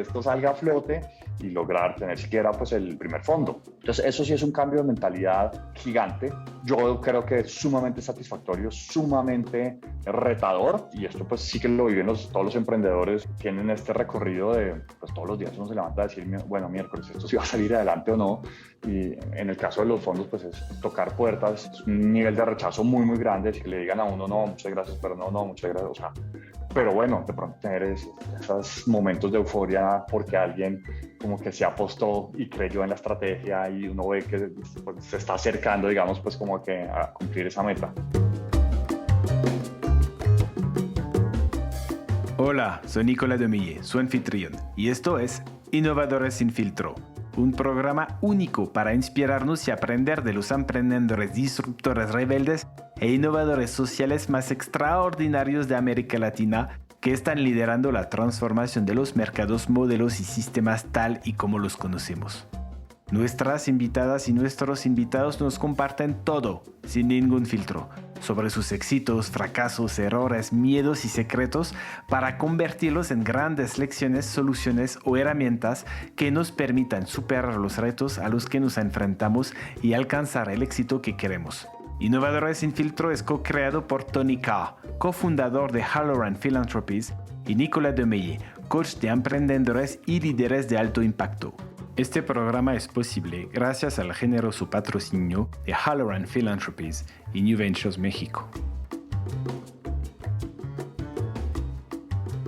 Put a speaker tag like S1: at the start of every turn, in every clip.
S1: que esto salga a flote y lograr tener siquiera pues el primer fondo. Entonces eso sí es un cambio de mentalidad gigante. Yo creo que es sumamente satisfactorio, sumamente retador, y esto pues sí que lo viven todos los emprendedores. Tienen este recorrido de pues todos los días uno se levanta a decir, bueno, miércoles esto sí va a salir adelante o no, y en el caso de los fondos pues es tocar puertas, es un nivel de rechazo muy muy grande, si le digan a uno no, muchas gracias, pero no, muchas gracias, o sea, pero bueno, de pronto tener esos momentos de euforia porque alguien como que se apostó y creyó en la estrategia y uno ve que pues, se está acercando, digamos, pues como que a cumplir esa meta.
S2: Hola, soy Nicolás Demille, su anfitrión, y esto es Innovadores sin Filtro, un programa único para inspirarnos y aprender de los emprendedores disruptores rebeldes e innovadores sociales más extraordinarios de América Latina que están liderando la transformación de los mercados, modelos y sistemas tal y como los conocemos. Nuestras invitadas y nuestros invitados nos comparten todo, sin ningún filtro, sobre sus éxitos, fracasos, errores, miedos y secretos para convertirlos en grandes lecciones, soluciones o herramientas que nos permitan superar los retos a los que nos enfrentamos y alcanzar el éxito que queremos. Innovadores sin Filtro es co-creado por Tony Carr, cofundador de Halloran Philanthropies, y Nicolas Demille, coach de emprendedores y líderes de alto impacto. Este programa es posible gracias al generoso patrocinio de Halloran Philanthropies y New Ventures México.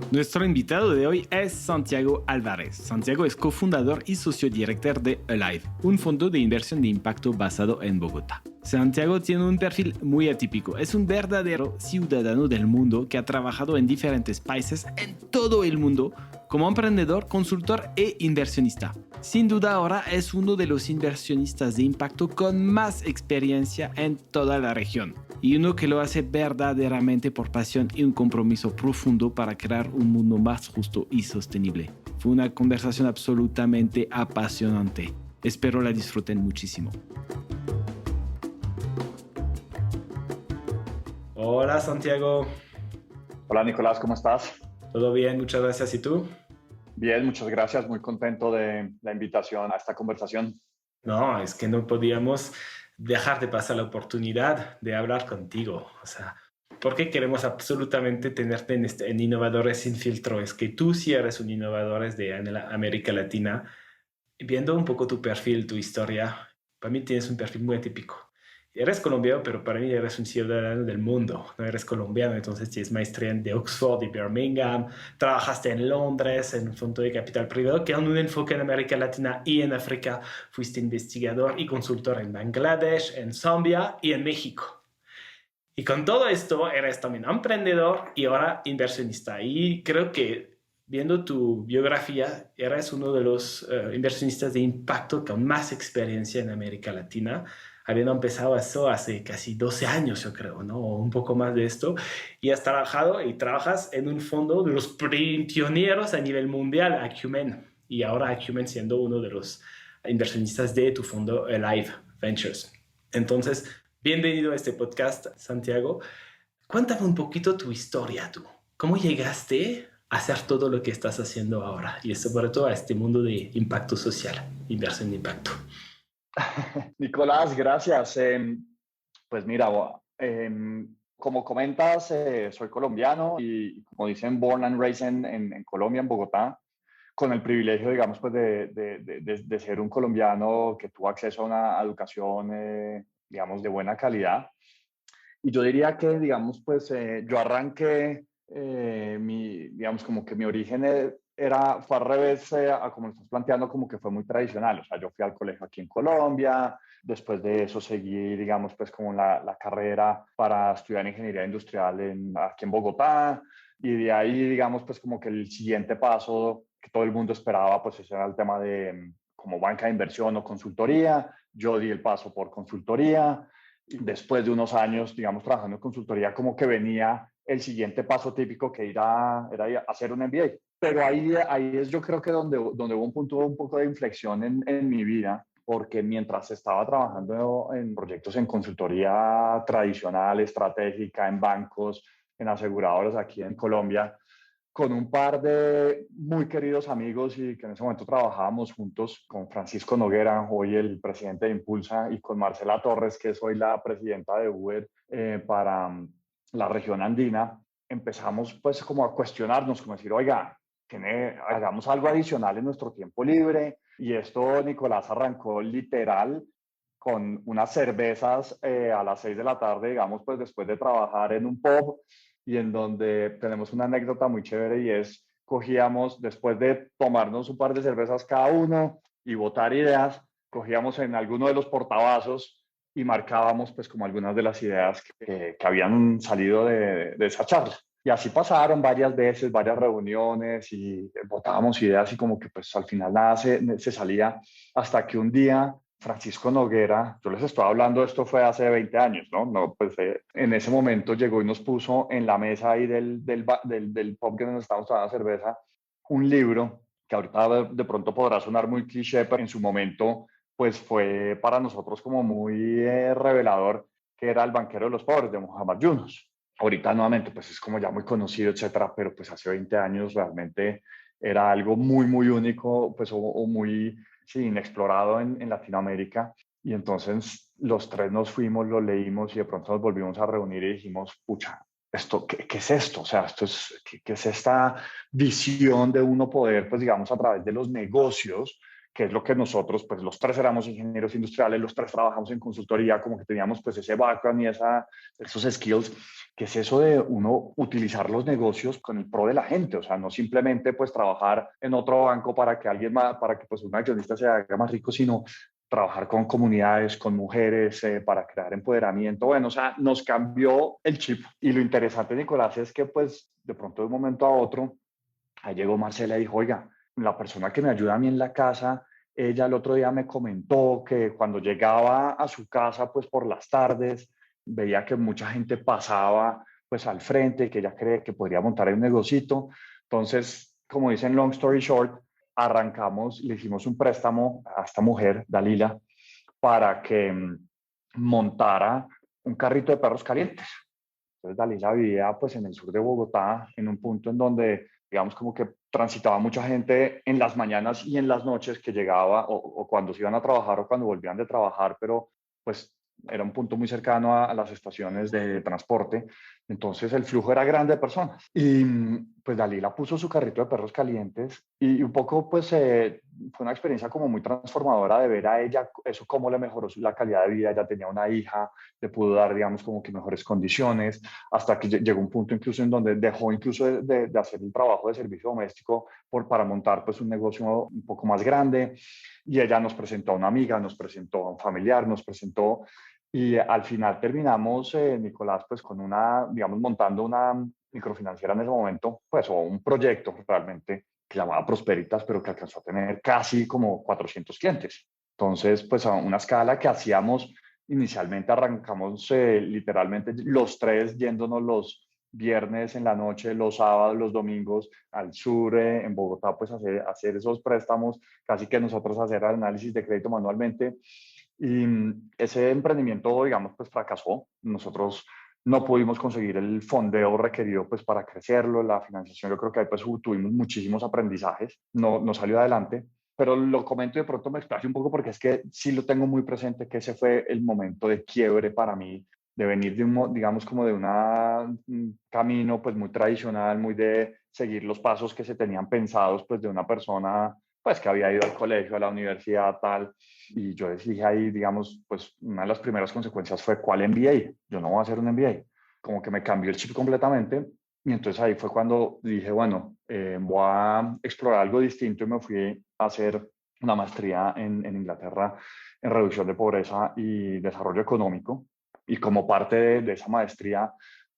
S2: Nuestro invitado de hoy es Santiago Álvarez. Santiago es cofundador y socio director de Alive, un fondo de inversión de impacto basado en Bogotá. Santiago tiene un perfil muy atípico. Es un verdadero ciudadano del mundo que ha trabajado en diferentes países en todo el mundo como emprendedor, consultor e inversionista. Sin duda ahora es uno de los inversionistas de impacto con más experiencia en toda la región y uno que lo hace verdaderamente por pasión y un compromiso profundo para crear un mundo más justo y sostenible. Fue una conversación absolutamente apasionante. Espero la disfruten muchísimo. Hola Santiago.
S1: Hola Nicolás, ¿cómo estás?
S2: Todo bien, muchas gracias. ¿Y tú?
S1: Bien, muchas gracias, muy contento de la invitación a esta conversación.
S2: No, es que no podíamos dejar de pasar la oportunidad de hablar contigo. O sea, porque queremos absolutamente tenerte en Innovadores sin Filtro. Es que tú sí eres un innovador de América Latina. Viendo un poco tu perfil, tu historia, para mí tienes un perfil muy atípico. Eres colombiano, pero para mí eres un ciudadano del mundo. No eres colombiano, entonces tienes maestría de Oxford y Birmingham. Trabajaste en Londres, en un fondo de capital privado que tiene un enfoque en América Latina y en África. Fuiste investigador y consultor en Bangladesh, en Zambia y en México. Y con todo esto, eres también emprendedor y ahora inversionista. Y creo que viendo tu biografía, eres uno de los inversionistas de impacto con más experiencia en América Latina, habiendo empezado eso hace casi 12 años, yo creo, ¿no? O un poco más de esto. Y has trabajado y trabajas en un fondo de los pioneros a nivel mundial, Acumen. Y ahora Acumen siendo uno de los inversionistas de tu fondo Alive Ventures. Entonces, bienvenido a este podcast, Santiago. Cuéntame un poquito tu historia, tú. ¿Cómo llegaste a hacer todo lo que estás haciendo ahora? Y sobre todo a este mundo de impacto social, inversión de impacto.
S1: Nicolás, gracias. Pues mira, como comentas, soy colombiano y como dicen, born and raised en Colombia, en Bogotá, con el privilegio, digamos, pues de ser un colombiano que tuvo acceso a una educación, digamos, de buena calidad. Y yo diría que, digamos, pues yo arranqué, digamos, como que mi origen fue al revés a como lo estás planteando, como que fue muy tradicional. O sea, yo fui al colegio aquí en Colombia, después de eso seguí, digamos, pues como la carrera para estudiar ingeniería industrial aquí en Bogotá, y de ahí, digamos, pues como que el siguiente paso que todo el mundo esperaba, pues ese era el tema de como banca de inversión o consultoría. Yo di el paso por consultoría. Después de unos años, digamos, trabajando en consultoría, como que venía el siguiente paso típico que era hacer un MBA. Pero ahí es yo creo que donde hubo un poco de inflexión en mi vida, porque mientras estaba trabajando en proyectos en consultoría tradicional, estratégica, en bancos, en aseguradoras aquí en Colombia, con un par de muy queridos amigos y que en ese momento trabajábamos juntos, con Francisco Noguera, hoy el presidente de Impulsa, y con Marcela Torres, que es hoy la presidenta de Uber para la región andina. Empezamos pues como a cuestionarnos, como decir, oiga, hagamos algo adicional en nuestro tiempo libre. Y esto Nicolás arrancó literal con unas cervezas a las 6 de la tarde, digamos, pues después de trabajar en un pub, y en donde tenemos una anécdota muy chévere, y es, cogíamos, después de tomarnos un par de cervezas cada uno y votar ideas, cogíamos en alguno de los portavasos y marcábamos pues como algunas de las ideas que habían salido de esa charla. Y así pasaron varias veces, varias reuniones, y votábamos ideas y como que pues al final nada se salía, hasta que un día Francisco Noguera, yo les estoy hablando, esto fue hace 20 años, ¿no? No, pues en ese momento llegó y nos puso en la mesa ahí del pub que nos estábamos tomando cerveza, un libro que ahorita de pronto podrá sonar muy cliché, pero en su momento pues fue para nosotros como muy revelador, que era El banquero de los pobres, de Muhammad Yunus. Ahorita nuevamente pues es como ya muy conocido, etcétera, pero pues hace 20 años realmente era algo muy, muy único, pues o muy sí, inexplorado en Latinoamérica. Y entonces los tres nos fuimos, lo leímos y de pronto nos volvimos a reunir y dijimos, pucha, ¿qué es esto? O sea, ¿qué es esta visión de uno poder, pues digamos, a través de los negocios, que es lo que nosotros, pues los tres éramos ingenieros industriales, los tres trabajamos en consultoría, como que teníamos pues ese background y esos skills, que es eso de uno utilizar los negocios con el pro de la gente, o sea, no simplemente pues trabajar en otro banco para que alguien más, para que pues un accionista se haga más rico, sino trabajar con comunidades, con mujeres, para crear empoderamiento. Bueno, o sea, nos cambió el chip. Y lo interesante, Nicolás, es que pues de pronto de un momento a otro, ahí llegó Marcela y dijo, oiga, la persona que me ayuda a mí en la casa, ella el otro día me comentó que cuando llegaba a su casa, pues por las tardes, veía que mucha gente pasaba pues al frente, que ella cree que podría montar un negocito. Entonces, como dicen, long story short, arrancamos, le hicimos un préstamo a esta mujer, Dalila, para que montara un carrito de perros calientes. Entonces Dalila vivía pues en el sur de Bogotá, en un punto en donde digamos como que transitaba mucha gente en las mañanas y en las noches, que llegaba o cuando se iban a trabajar o cuando volvían de trabajar, pero pues era un punto muy cercano a las estaciones de transporte. Entonces el flujo era grande de personas. Y pues Dalila puso su carrito de perros calientes, y un poco pues fue una experiencia como muy transformadora de ver a ella, eso cómo le mejoró la calidad de vida. Ella tenía una hija, le pudo dar digamos como que mejores condiciones, hasta que llegó un punto incluso en donde dejó incluso de hacer el trabajo de servicio doméstico para montar pues un negocio un poco más grande. Y ella nos presentó a una amiga, nos presentó a un familiar, nos presentó, y al final terminamos, Nicolás, pues con digamos, montando una microfinanciera en ese momento, pues, o un proyecto realmente que llamaba Prosperitas, pero que alcanzó a tener casi como 400 clientes. Entonces, pues a una escala que hacíamos, inicialmente arrancamos literalmente los tres yéndonos los viernes en la noche, los sábados, los domingos al sur, en Bogotá, pues hacer esos préstamos, casi que nosotros hacer análisis de crédito manualmente. Y ese emprendimiento, digamos, pues fracasó. Nosotros no pudimos conseguir el fondeo requerido pues para crecerlo, la financiación. Yo creo que ahí pues tuvimos muchísimos aprendizajes, no salió adelante, pero lo comento y de pronto me explico un poco, porque es que sí lo tengo muy presente, que ese fue el momento de quiebre para mí, de venir de digamos como de un camino pues muy tradicional, muy de seguir los pasos que se tenían pensados pues de una persona pues que había ido al colegio, a la universidad, tal. Y yo dije ahí, digamos, pues una de las primeras consecuencias fue, ¿cuál MBA? Yo no voy a hacer un MBA. Como que me cambió el chip completamente. Y entonces ahí fue cuando dije, bueno, voy a explorar algo distinto, y me fui a hacer una maestría en Inglaterra en reducción de pobreza y desarrollo económico. Y como parte de esa maestría,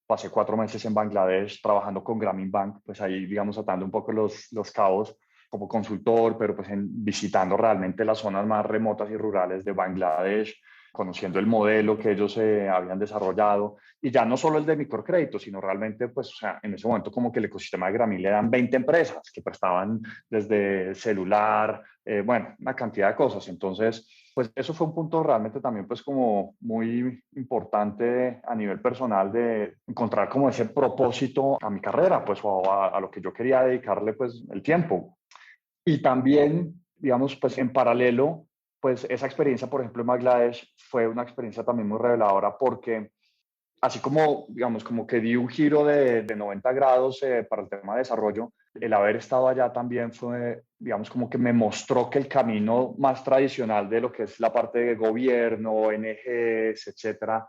S1: pasé 4 meses en Bangladesh trabajando con Grameen Bank, pues ahí, digamos, atando un poco los cabos como consultor, pero pues visitando realmente las zonas más remotas y rurales de Bangladesh, conociendo el modelo que ellos habían desarrollado, y ya no solo el de microcrédito, sino realmente, pues, o sea, en ese momento como que el ecosistema de Grameen eran 20 empresas que prestaban desde celular, bueno, una cantidad de cosas. Entonces, pues eso fue un punto realmente también pues como muy importante a nivel personal de encontrar como ese propósito a mi carrera, pues o a lo que yo quería dedicarle pues el tiempo. Y también, digamos, pues en paralelo, pues esa experiencia, por ejemplo, en Bangladesh fue una experiencia también muy reveladora porque así como, digamos, como que di un giro de 90 grados para el tema de desarrollo, el haber estado allá también fue, digamos, como que me mostró que el camino más tradicional de lo que es la parte de gobierno, ONGs, etcétera,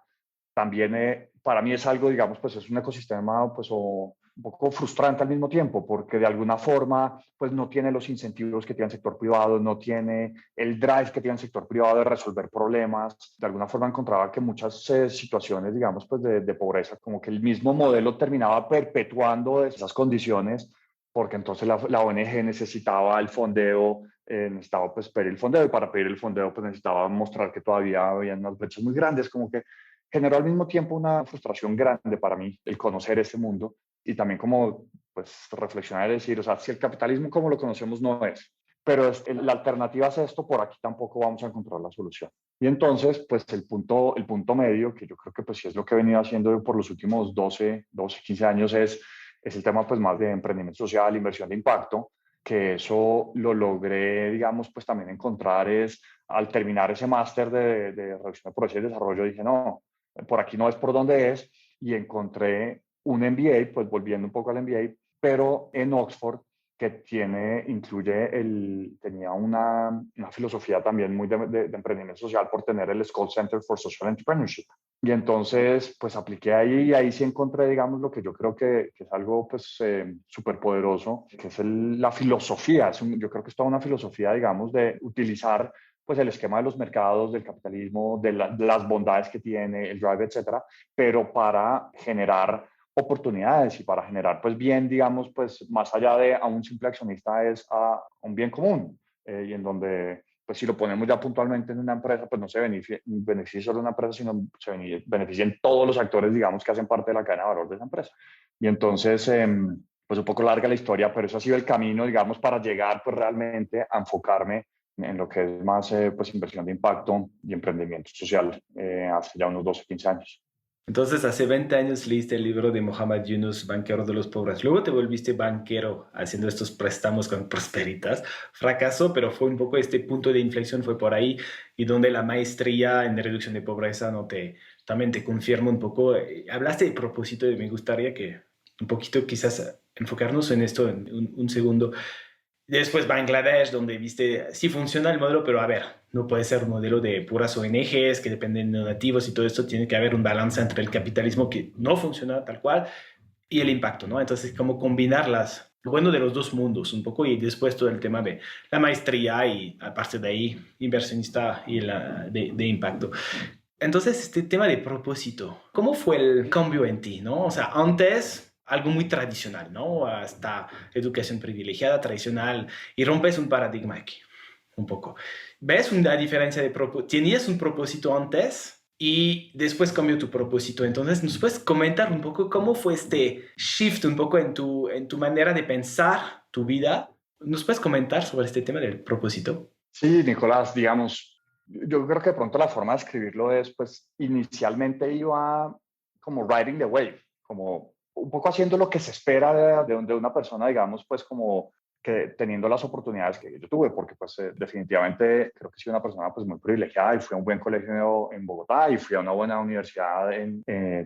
S1: también para mí es algo, digamos, pues es un ecosistema pues un poco frustrante al mismo tiempo, porque de alguna forma pues no tiene los incentivos que tiene el sector privado, no tiene el drive que tiene el sector privado de resolver problemas. De alguna forma encontraba que muchas situaciones, digamos, pues de pobreza, como que el mismo modelo terminaba perpetuando esas condiciones, porque entonces la ONG necesitaba el fondeo, necesitaba pues pedir el fondeo, y para pedir el fondeo pues necesitaba mostrar que todavía había unas brechas muy grandes, como que generó al mismo tiempo una frustración grande para mí el conocer ese mundo y también como pues reflexionar y decir, o sea, si el capitalismo como lo conocemos no es, pero la alternativa es esto, por aquí tampoco vamos a encontrar la solución. Y entonces, pues el punto medio, que yo creo que pues sí es lo que he venido haciendo por los últimos 15 años, es el tema pues más de emprendimiento social, inversión de impacto, que eso lo logré, digamos, pues también encontrar es al terminar ese máster de reducción de pobreza y desarrollo, dije, no, por aquí no es por donde es, y encontré un MBA, pues volviendo un poco al MBA, pero en Oxford, que tenía una filosofía también muy de emprendimiento social por tener el Skoll Center for Social Entrepreneurship. Y entonces, pues apliqué ahí y ahí sí encontré, digamos, lo que yo creo que es algo, pues, súper poderoso, que es la filosofía. Yo creo que es toda una filosofía, digamos, de utilizar pues el esquema de los mercados, del capitalismo, de las bondades que tiene, el drive, etcétera, pero para generar oportunidades y para generar pues bien, digamos, pues más allá de a un simple accionista es a un bien común y en donde pues si lo ponemos ya puntualmente en una empresa, pues no se beneficia solo una empresa, sino se benefician todos los actores, digamos, que hacen parte de la cadena de valor de esa empresa. Y entonces, pues un poco larga la historia, pero eso ha sido el camino, digamos, para llegar pues realmente a enfocarme en lo que es más pues inversión de impacto y emprendimiento social hace ya unos 12, 15 años.
S2: Entonces, hace 20 años leíste el libro de Muhammad Yunus, Banquero de los Pobres. Luego te volviste banquero haciendo estos préstamos con Prosperitas. Fracasó, pero fue un poco este punto de inflexión, fue por ahí, y donde la maestría en reducción de pobreza también te confirma un poco. Hablaste de propósito y me gustaría que un poquito quizás enfocarnos en esto en un segundo. Después Bangladesh, donde viste, sí funciona el modelo, pero a ver, no puede ser un modelo de puras ONGs que dependen de donativos y todo esto. Tiene que haber un balance entre el capitalismo que no funciona tal cual y el impacto, ¿no? Entonces, cómo combinarlas, lo bueno de los dos mundos un poco, y después todo el tema de la maestría y aparte de ahí, inversionista y de impacto. Entonces, este tema de propósito, ¿cómo fue el cambio en ti, no? O sea, antes algo muy tradicional, ¿no? Hasta educación privilegiada, tradicional, y rompes un paradigma aquí, un poco. ¿Ves una diferencia de propósito? ¿Tenías un propósito antes y después cambió tu propósito? Entonces, ¿nos puedes comentar un poco cómo fue este shift un poco en tu manera de pensar tu vida? ¿Nos puedes comentar sobre este tema del propósito?
S1: Sí, Nicolás, digamos, yo creo que de pronto la forma de escribirlo es, pues, inicialmente iba como riding the wave, como un poco haciendo lo que se espera de una persona, digamos, pues como que teniendo las oportunidades que yo tuve, porque pues definitivamente creo que soy una persona pues muy privilegiada y fui a un buen colegio en Bogotá y fui a una buena universidad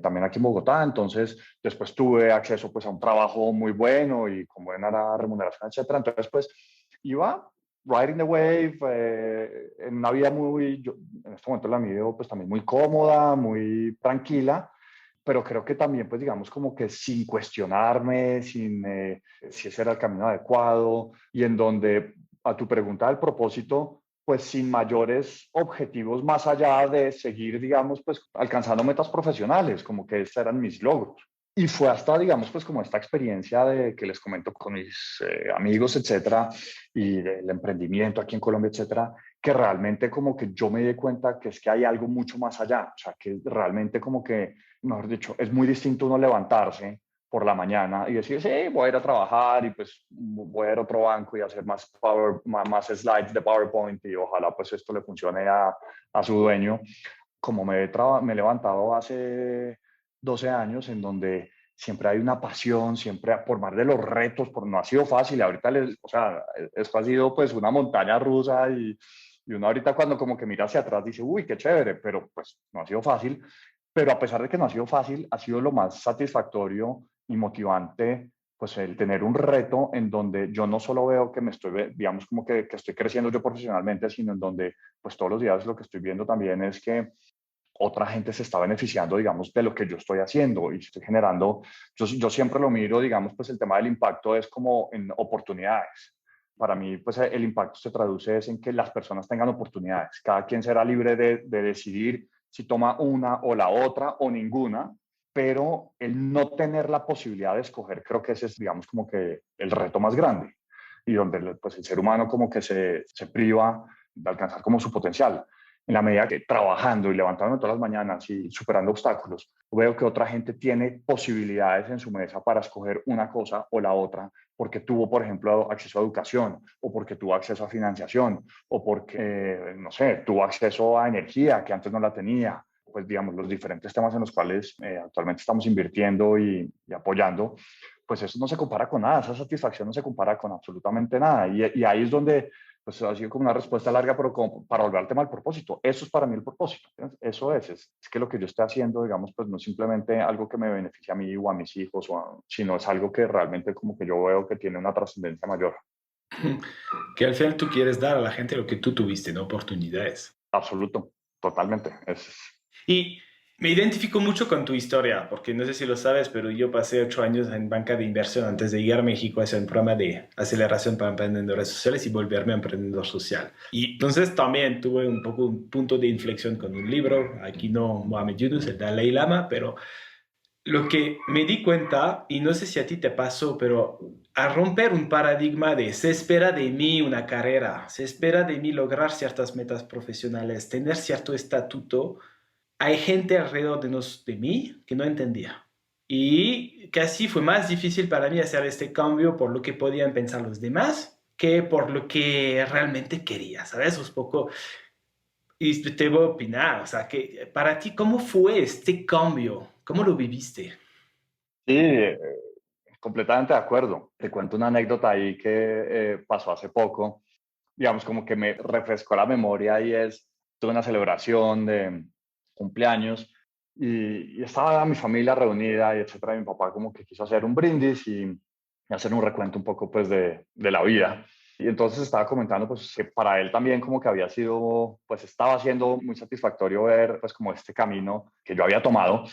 S1: también aquí en Bogotá, entonces después tuve acceso pues a un trabajo muy bueno y con buena remuneración, etcétera, entonces pues iba riding the wave, en una vida en este momento la mido pues también muy cómoda, muy tranquila, pero creo que también pues digamos como que sin cuestionarme, sin si ese era el camino adecuado y en donde a tu pregunta del propósito, pues sin mayores objetivos más allá de seguir digamos pues alcanzando metas profesionales, como que esos eran mis logros. Y fue hasta, digamos, pues como esta experiencia de que les comento con mis amigos, etcétera, y del emprendimiento aquí en Colombia, etcétera, que realmente como que yo me di cuenta que es que hay algo mucho más allá, o sea, que realmente como que, mejor dicho, es muy distinto uno levantarse por la mañana y decir, sí, voy a ir a trabajar y pues voy a ir a otro banco y hacer más slides de PowerPoint y ojalá pues esto le funcione a su dueño, como me he levantado hace 12 años en donde siempre hay una pasión, siempre por más de los retos, no ha sido fácil, ahorita o sea, esto ha sido pues una montaña rusa y uno ahorita cuando como que mira hacia atrás dice, uy, qué chévere, pero pues no ha sido fácil, pero a pesar de que no ha sido fácil, ha sido lo más satisfactorio y motivante pues el tener un reto en donde yo no solo veo que me estoy, digamos como que estoy creciendo yo profesionalmente, sino en donde pues todos los días lo que estoy viendo también es que otra gente se está beneficiando, digamos, de lo que yo estoy haciendo y estoy generando. Yo siempre lo miro, digamos, pues el tema del impacto es como en oportunidades. Para mí, pues el impacto se traduce es en que las personas tengan oportunidades. Cada quien será libre de decidir si toma una o la otra o ninguna, pero el no tener la posibilidad de escoger, creo que ese es, digamos, como que el reto más grande y donde pues el ser humano como que se priva de alcanzar como su potencial en la medida que trabajando y levantándome todas las mañanas y superando obstáculos, veo que otra gente tiene posibilidades en su mesa para escoger una cosa o la otra, porque tuvo, por ejemplo, acceso a educación, o porque tuvo acceso a financiación, o porque, no sé, tuvo acceso a energía que antes no la tenía. Pues, digamos, los diferentes temas en los cuales actualmente estamos invirtiendo y apoyando, pues eso no se compara con nada, esa satisfacción no se compara con absolutamente nada. Y ahí es donde pues ha sido como una respuesta larga, pero como para volver al tema del propósito. Eso es para mí el propósito. Eso es que lo que yo estoy haciendo, digamos, pues no es simplemente algo que me beneficie a mí o a mis hijos, sino es algo que realmente como que yo veo que tiene una trascendencia mayor.
S2: Que al final tú quieres dar a la gente lo que tú tuviste, ¿no? Oportunidades.
S1: Absoluto, totalmente.
S2: Y me identifico mucho con tu historia, porque no sé si lo sabes, pero yo pasé 8 años en banca de inversión antes de llegar a México a hacer un programa de aceleración para emprendedores sociales y volverme a emprendedor social. Y entonces también tuve un poco un punto de inflexión con un libro, aquí no Mohamed Yunus, el Dalai Lama, pero lo que me di cuenta, y no sé si a ti te pasó, pero a romper un paradigma de se espera de mí una carrera, se espera de mí lograr ciertas metas profesionales, tener cierto estatuto, hay gente alrededor de mí que no entendía. Y casi fue más difícil para mí hacer este cambio por lo que podían pensar los demás que por lo que realmente quería, ¿sabes? Un poco, y te voy a opinar, o sea, que para ti, ¿cómo fue este cambio? ¿Cómo lo viviste?
S1: Sí, completamente de acuerdo. Te cuento una anécdota ahí que pasó hace poco. Digamos, como que me refrescó la memoria y tuve una celebración de cumpleaños y estaba mi familia reunida y etcétera. Mi papá como que quiso hacer un brindis y hacer un recuento un poco pues de la vida. Y entonces estaba comentando pues que para él también como que había sido, pues estaba siendo muy satisfactorio ver pues como este camino que yo había tomado.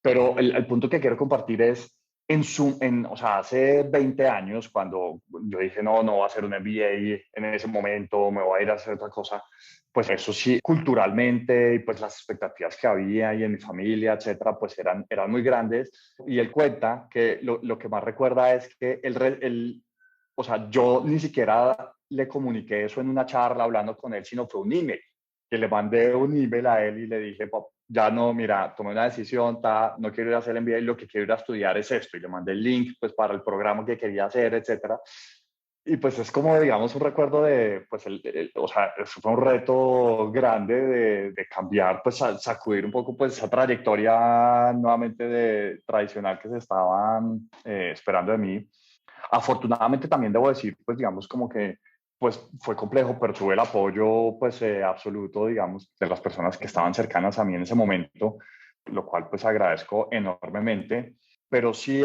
S1: Pero el punto que quiero compartir es o sea, hace 20 años, cuando yo dije, no, no voy a hacer un MBA en ese momento, me voy a ir a hacer otra cosa, pues eso sí, culturalmente y pues las expectativas que había y en mi familia, etcétera, pues eran muy grandes. Y él cuenta que lo que más recuerda es que o sea, yo ni siquiera le comuniqué eso en una charla hablando con él, sino fue un email, que le mandé un email a él y le dije, ya no, mira, tomé una decisión, no quiero ir a hacer el MBA, lo que quiero ir a estudiar es esto, y le mandé el link pues para el programa que quería hacer, etcétera. Y pues es como, digamos, un recuerdo de, pues, o sea, eso fue un reto grande de cambiar, pues, sacudir un poco, pues, esa trayectoria nuevamente tradicional que se estaban esperando de mí. Afortunadamente también debo decir, pues, digamos, como que, pues, fue complejo, pero tuve el apoyo, pues, absoluto, digamos, de las personas que estaban cercanas a mí en ese momento, lo cual, pues, agradezco enormemente. Pero sí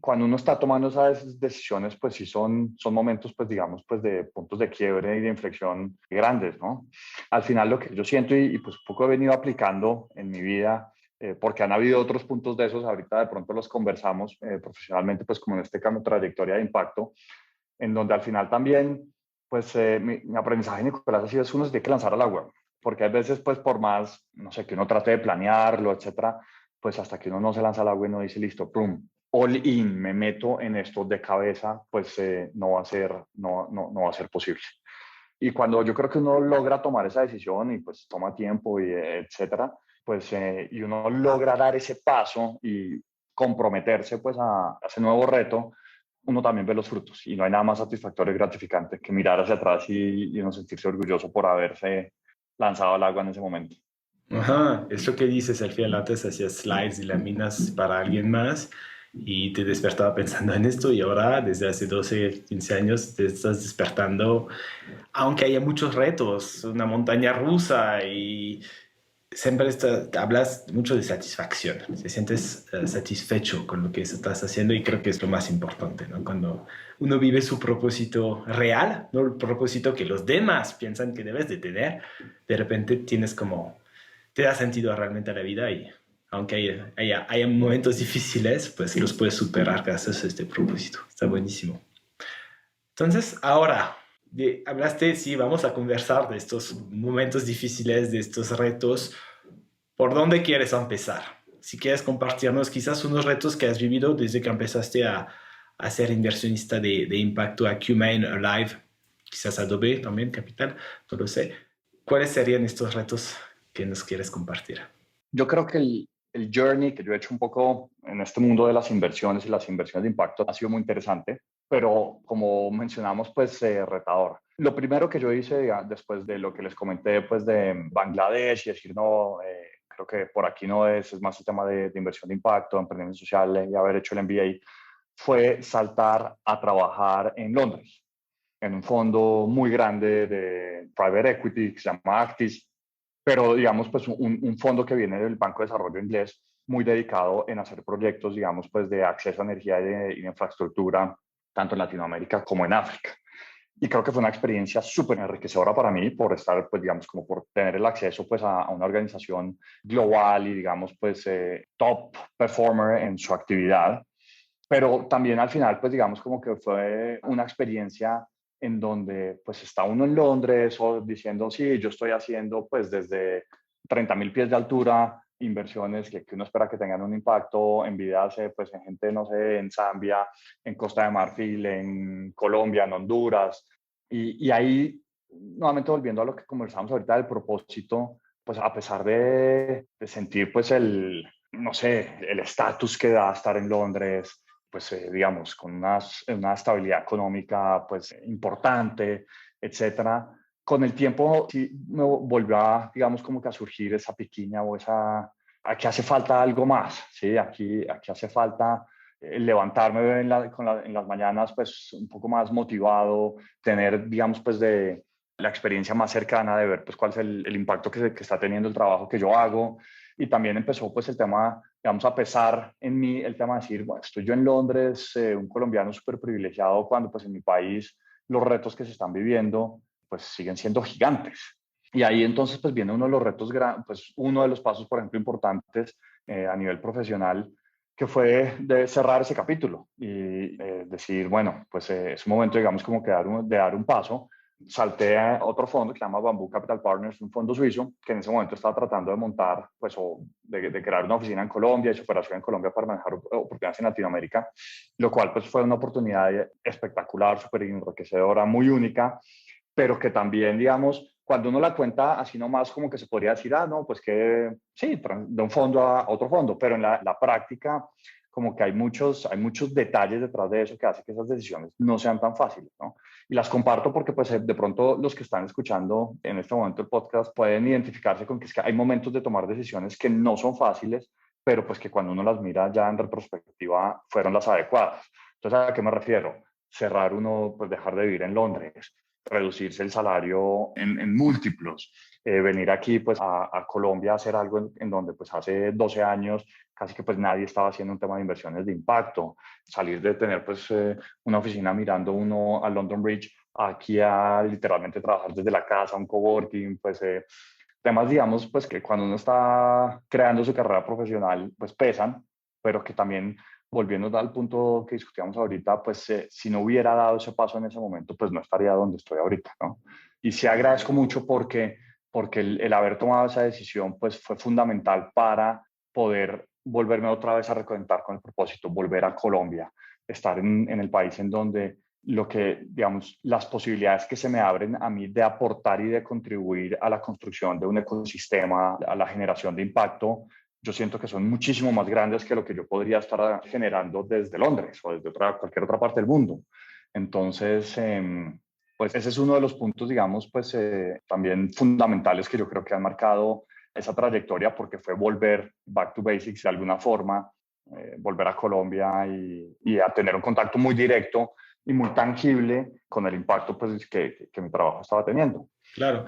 S1: cuando uno está tomando esas decisiones, pues sí son momentos, pues digamos, pues de puntos de quiebre y de inflexión grandes, ¿no? Al final lo que yo siento y pues poco he venido aplicando en mi vida, porque han habido otros puntos de esos, ahorita de pronto los conversamos profesionalmente, pues como en este cambio trayectoria de impacto, en donde al final también, pues mi aprendizaje, Nicolás, ha sido es uno se tiene que lanzar al agua, porque a veces, pues por más, no sé, que uno trate de planearlo, etcétera, pues hasta que uno no se lanza al agua y no dice, listo, pum, all in, me meto en esto de cabeza, pues no va a ser posible. Y cuando yo creo que uno logra tomar esa decisión y pues toma tiempo y etcétera, pues y uno logra dar ese paso y comprometerse pues a ese nuevo reto, uno también ve los frutos y no hay nada más satisfactorio y gratificante que mirar hacia atrás y uno sentirse orgulloso por haberse lanzado al agua en ese momento.
S2: Ajá, eso que dices, al final antes hacías slides y láminas para alguien más y te despertaba pensando en esto y ahora desde hace 12, 15 años te estás despertando, aunque haya muchos retos, una montaña rusa y siempre hablas mucho de satisfacción, te sientes satisfecho con lo que estás haciendo y creo que es lo más importante, ¿no? Cuando uno vive su propósito real, no el propósito que los demás piensan que debes de tener, de repente tienes como te da sentido realmente a la vida y aunque haya momentos difíciles, pues los puedes superar gracias a este propósito. Está buenísimo. Entonces, ahora, hablaste, sí, vamos a conversar de estos momentos difíciles, de estos retos. ¿Por dónde quieres empezar? Si quieres compartirnos quizás unos retos que has vivido desde que empezaste a ser inversionista de impacto a Qmain, Alive, quizás Adobe también, Capital, no lo sé. ¿Cuáles serían estos retos que nos quieres compartir?
S1: Yo creo que el journey que yo he hecho un poco en este mundo de las inversiones y las inversiones de impacto ha sido muy interesante, pero como mencionamos, pues retador. Lo primero que yo hice después de lo que les comenté, pues de Bangladesh y decir, no, creo que por aquí no es más el tema de inversión de impacto, emprendimiento social y haber hecho el MBA, fue saltar a trabajar en Londres, en un fondo muy grande de private equity que se llama Actis, pero digamos pues un fondo que viene del Banco de Desarrollo Inglés, muy dedicado en hacer proyectos, digamos, pues de acceso a energía y de infraestructura, tanto en Latinoamérica como en África. Y creo que fue una experiencia súper enriquecedora para mí por estar, pues digamos, como por tener el acceso pues a una organización global y digamos pues top performer en su actividad, pero también al final, pues digamos como que fue una experiencia en donde pues está uno en Londres o diciendo, sí, yo estoy haciendo pues desde 30.000 pies de altura inversiones que uno espera que tengan un impacto en vida, pues en gente, no sé, en Zambia, en Costa de Marfil, en Colombia, en Honduras. Y ahí, nuevamente volviendo a lo que conversamos ahorita del propósito, pues a pesar de sentir pues no sé, el estatus que da estar en Londres, pues digamos, con una estabilidad económica pues importante, etcétera. Con el tiempo sí me volvió a, digamos, como que a surgir esa piquiña o esa, aquí hace falta algo más, ¿sí? Aquí hace falta levantarme en las mañanas pues un poco más motivado, tener, digamos, pues de la experiencia más cercana de ver pues cuál es el impacto que está teniendo el trabajo que yo hago. Y también empezó pues el tema, digamos, a pesar en mí el tema de decir, bueno, estoy yo en Londres, un colombiano súper privilegiado, cuando pues en mi país los retos que se están viviendo pues siguen siendo gigantes. Y ahí entonces pues viene uno de los retos, pues uno de los pasos, por ejemplo, importantes a nivel profesional, que fue de cerrar ese capítulo y decir, bueno, pues es un momento, digamos, como que de dar un paso. Salté a otro fondo que se llama Bamboo Capital Partners, un fondo suizo que en ese momento estaba tratando de montar, pues, o de crear una oficina en Colombia y su operación en Colombia para manejar oportunidades en Latinoamérica, lo cual pues fue una oportunidad espectacular, súper enriquecedora, muy única, pero que también, digamos, cuando uno la cuenta así nomás, como que se podría decir, ah, no, pues que sí, de un fondo a otro fondo, pero en la práctica, como que hay muchos detalles detrás de eso que hace que esas decisiones no sean tan fáciles, ¿no? Y las comparto porque, pues, de pronto los que están escuchando en este momento el podcast pueden identificarse con que es que hay momentos de tomar decisiones que no son fáciles, pero pues que cuando uno las mira ya en retrospectiva fueron las adecuadas. Entonces, ¿a qué me refiero? Cerrar uno, pues dejar de vivir en Londres, reducirse el salario en múltiplos, venir aquí pues a Colombia a hacer algo en donde pues hace 12 años casi que pues nadie estaba haciendo un tema de inversiones de impacto, salir de tener pues una oficina mirando uno a London Bridge, aquí a literalmente trabajar desde la casa, un coworking, pues temas digamos pues que cuando uno está creando su carrera profesional pues pesan, pero que también volviendo al punto que discutíamos ahorita, pues si no hubiera dado ese paso en ese momento, pues no estaría donde estoy ahorita, ¿no? Y sí agradezco mucho porque el haber tomado esa decisión, pues fue fundamental para poder volverme otra vez a reconectar con el propósito, volver a Colombia, estar en el país en donde digamos, las posibilidades que se me abren a mí de aportar y de contribuir a la construcción de un ecosistema, a la generación de impacto, yo siento que son muchísimo más grandes que lo que yo podría estar generando desde Londres o desde cualquier otra parte del mundo. Entonces, pues ese es uno de los puntos, digamos, pues también fundamentales que yo creo que han marcado esa trayectoria, porque fue volver back to basics de alguna forma, volver a Colombia y a tener un contacto muy directo y muy tangible con el impacto pues, que mi trabajo estaba teniendo.
S2: Claro.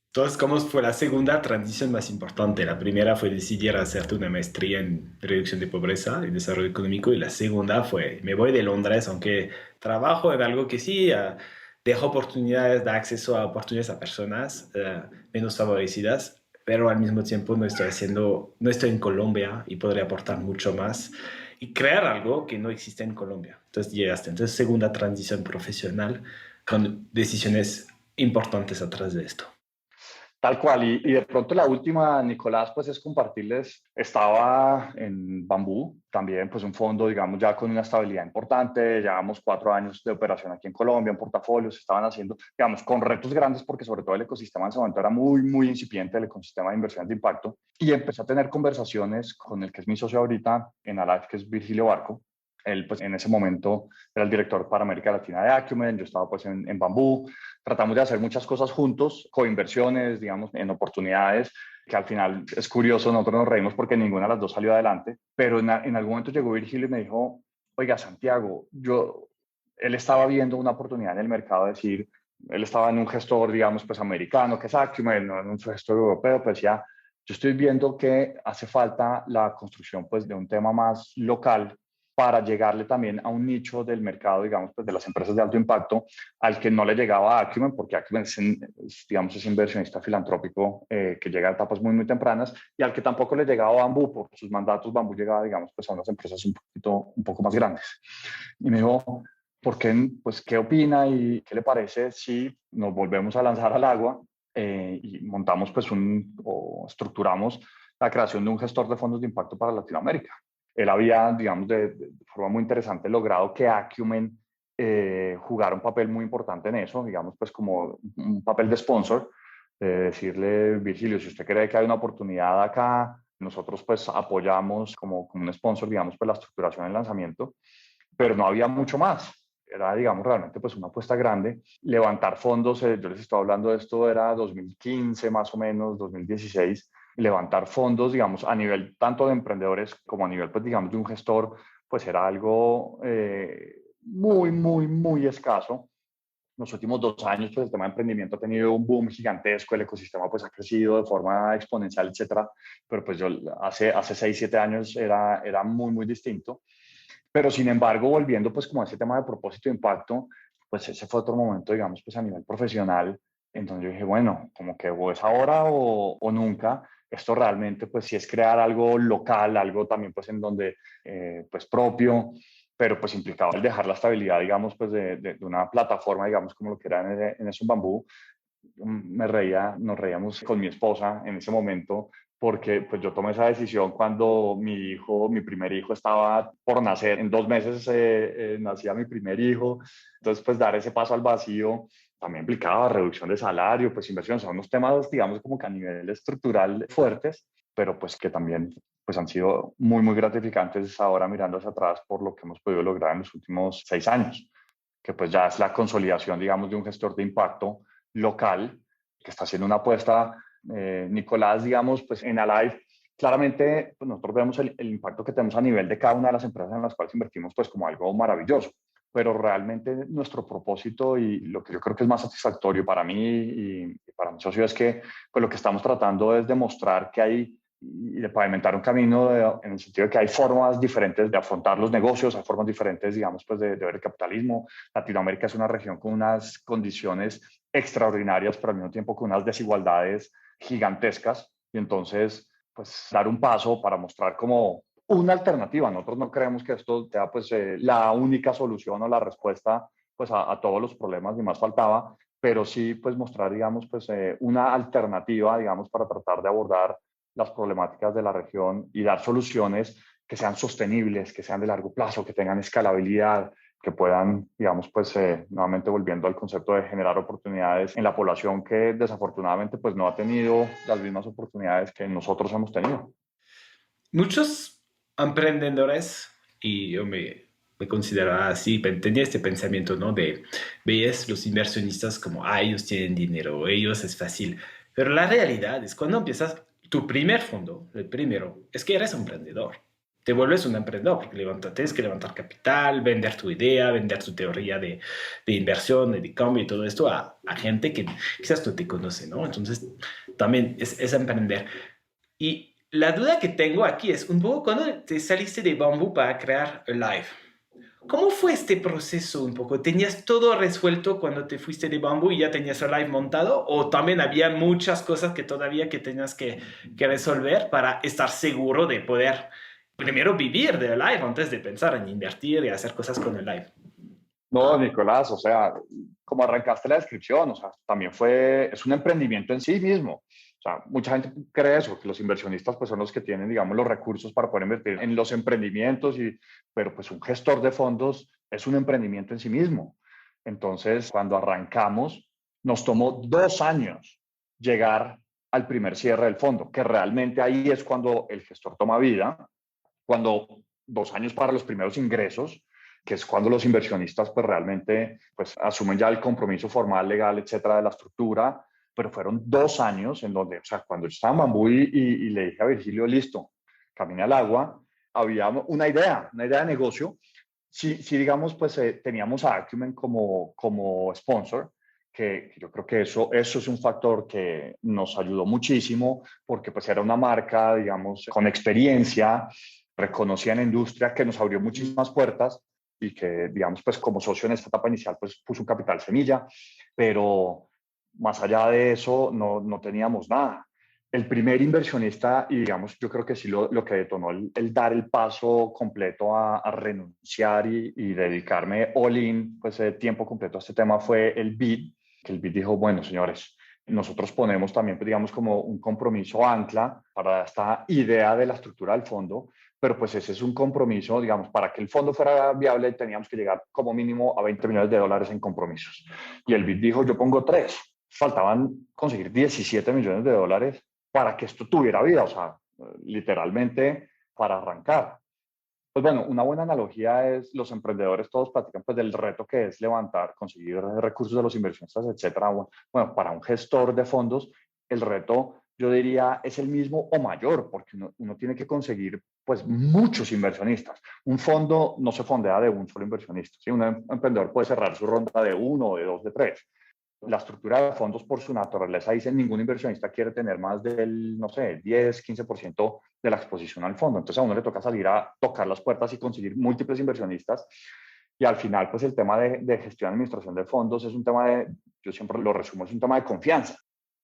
S2: Entonces, ¿cómo fue la segunda transición más importante? La primera fue decidir hacerte una maestría en reducción de pobreza y desarrollo económico, y la segunda fue, me voy de Londres, aunque trabajo en algo que sí deja oportunidades, da acceso a oportunidades a personas menos favorecidas, pero al mismo tiempo no estoy en Colombia y podría aportar mucho más y crear algo que no existe en Colombia. Entonces llegaste. Entonces, segunda transición profesional con decisiones importantes atrás de esto.
S1: Tal cual, y de pronto la última, Nicolás, pues es compartirles, estaba en Bambú, también pues un fondo, digamos, ya con una estabilidad importante, llevamos 4 años de operación aquí en Colombia, en portafolios, estaban haciendo, digamos, con retos grandes, porque sobre todo el ecosistema en ese momento era muy, muy incipiente, el ecosistema de inversión de impacto, y empecé a tener conversaciones con el que es mi socio ahorita en Alive, que es Virgilio Barco. Él, pues, en ese momento era el director para América Latina de Acumen, yo estaba, pues, en Bambú. Tratamos de hacer muchas cosas juntos, coinversiones, digamos, en oportunidades, que al final es curioso, nosotros nos reímos porque ninguna de las dos salió adelante, pero en algún momento llegó Virgilio y me dijo, oiga, Santiago, él estaba viendo una oportunidad en el mercado, es decir, él estaba en un gestor, digamos, pues americano, que es Acumen, no en un gestor europeo, pues ya, yo estoy viendo que hace falta la construcción, pues, de un tema más local para llegarle también a un nicho del mercado, digamos, pues de las empresas de alto impacto, al que no le llegaba a Acumen, porque Acumen es, digamos, es inversionista filantrópico que llega a etapas muy, muy tempranas, y al que tampoco le llegaba a Bambú, por sus mandatos. Bambú llegaba, digamos, pues a unas empresas un poco más grandes. Y me dijo, ¿por qué, pues, qué opina y qué le parece si nos volvemos a lanzar al agua y montamos, pues, o estructuramos la creación de un gestor de fondos de impacto para Latinoamérica? Él había, digamos, de forma muy interesante logrado que Acumen jugara un papel muy importante en eso, digamos, pues como un papel de sponsor, decirle, Virgilio, si usted cree que hay una oportunidad acá, nosotros pues apoyamos como un sponsor, digamos, pues la estructuración y el lanzamiento, pero no había mucho más. Era, digamos, realmente pues una apuesta grande. Levantar fondos, yo les estaba hablando de esto, era 2015 más o menos, 2016. Levantar fondos, digamos, a nivel tanto de emprendedores como a nivel, pues, digamos, de un gestor, pues era algo muy, muy, muy escaso. Los últimos 2 años, pues el tema de emprendimiento ha tenido un boom gigantesco, el ecosistema pues ha crecido de forma exponencial, etcétera. Pero pues yo hace 6, 7 años era muy, muy distinto. Pero sin embargo, volviendo pues como a ese tema de propósito e impacto, pues ese fue otro momento, digamos, pues a nivel profesional, en donde yo dije, bueno, como que o es ahora o nunca. Esto realmente pues sí es crear algo local, algo también pues en donde pues propio, pero pues implicaba el dejar la estabilidad, digamos, pues de una plataforma, digamos, como lo que era en ese Bambú. Nos reíamos con mi esposa en ese momento, porque pues yo tomé esa decisión cuando mi primer hijo estaba por nacer. En 2 meses nacía mi primer hijo. Entonces, pues dar ese paso al vacío también implicaba reducción de salario, pues inversión. Son unos temas, digamos, como que a nivel estructural fuertes, pero pues que también pues han sido muy, muy gratificantes ahora mirando hacia atrás por lo que hemos podido lograr en los últimos 6 años, que pues ya es la consolidación, digamos, de un gestor de impacto local que está haciendo una apuesta. Nicolás, digamos, pues en Alive, claramente pues nosotros vemos el impacto que tenemos a nivel de cada una de las empresas en las cuales invertimos pues como algo maravilloso, pero realmente nuestro propósito y lo que yo creo que es más satisfactorio para mí y para mi socio es que pues lo que estamos tratando es demostrar que hay y de pavimentar un camino en el sentido de que hay formas diferentes de afrontar los negocios, hay formas diferentes, digamos, pues de ver el capitalismo. Latinoamérica es una región con unas condiciones extraordinarias, pero al mismo tiempo con unas desigualdades gigantescas. Y entonces, pues dar un paso para mostrar como una alternativa. Nosotros no creemos que esto sea pues la única solución o la respuesta pues a todos los problemas, ni más faltaba, pero sí pues mostrar, digamos, pues una alternativa, digamos, para tratar de abordar las problemáticas de la región y dar soluciones que sean sostenibles, que sean de largo plazo, que tengan escalabilidad, que puedan, digamos, pues nuevamente volviendo al concepto de generar oportunidades en la población que desafortunadamente pues no ha tenido las mismas oportunidades que nosotros hemos tenido.
S2: Muchos emprendedores, y yo me consideraba así, tenía este pensamiento, ¿no? De, ves los inversionistas como, ellos tienen dinero, ellos es fácil. Pero la realidad es cuando empiezas tu primer fondo, el primero, es que eres un emprendedor. Te vuelves un emprendedor porque tienes que levantar capital, vender tu idea, vender tu teoría de inversión, de cambio y todo esto a gente que quizás no te conoce, ¿no? Entonces, también es emprender. Y la duda que tengo aquí es un poco cuando te saliste de Bamboo para crear Alive. ¿Cómo fue este proceso un poco? ¿Tenías todo resuelto cuando te fuiste de Bamboo y ya tenías Alive montado? ¿O también había muchas cosas que todavía que tenías que resolver para estar seguro de poder primero vivir de Alive antes de pensar en invertir y hacer cosas con Alive?
S1: No, Nicolás, o sea, como arrancaste la descripción, o sea, también es un emprendimiento en sí mismo. O sea, mucha gente cree eso, que los inversionistas pues son los que tienen, digamos, los recursos para poder invertir en los emprendimientos, pero pues un gestor de fondos es un emprendimiento en sí mismo. Entonces, cuando arrancamos, nos tomó 2 años llegar al primer cierre del fondo, que realmente ahí es cuando el gestor toma vida, cuando 2 años para los primeros ingresos, que es cuando los inversionistas pues realmente pues asumen ya el compromiso formal, legal, etcétera, de la estructura, pero fueron 2 años en donde, o sea, cuando yo estaba en Bambú y le dije a Virgilio, listo, camine al agua, había una idea de negocio. Si digamos, pues teníamos a Acumen como sponsor, que yo creo que eso es un factor que nos ayudó muchísimo, porque pues era una marca, digamos, con experiencia, reconocida en la industria, que nos abrió muchísimas puertas y que, digamos, pues como socio en esta etapa inicial, pues puso un capital semilla, pero más allá de eso no teníamos nada. El primer inversionista, y digamos, yo creo que sí lo que detonó el dar el paso completo a renunciar y dedicarme all in, pues tiempo completo a este tema fue el BID, que el BID dijo, bueno, señores, nosotros ponemos también, pues, digamos, como un compromiso ancla para esta idea de la estructura del fondo, pero pues ese es un compromiso, digamos, para que el fondo fuera viable teníamos que llegar como mínimo a $20 millones en compromisos. Y el BID dijo, yo pongo 3. Faltaban conseguir $17 millones para que esto tuviera vida, o sea, literalmente para arrancar. Pues bueno, una buena analogía es los emprendedores todos platican pues del reto que es levantar, conseguir recursos de los inversionistas, etcétera. Bueno, para un gestor de fondos, el reto yo diría es el mismo o mayor, porque uno tiene que conseguir pues muchos inversionistas. Un fondo no se fondea de un solo inversionista. ¿Sí? Un emprendedor puede cerrar su ronda de uno, de dos, de tres. La estructura de fondos por su naturaleza dice ningún inversionista quiere tener más del, no sé, 10, 15% de la exposición al fondo. Entonces a uno le toca salir a tocar las puertas y conseguir múltiples inversionistas. Y al final, pues el tema de gestión y administración de fondos es un tema yo siempre lo resumo, es un tema de confianza.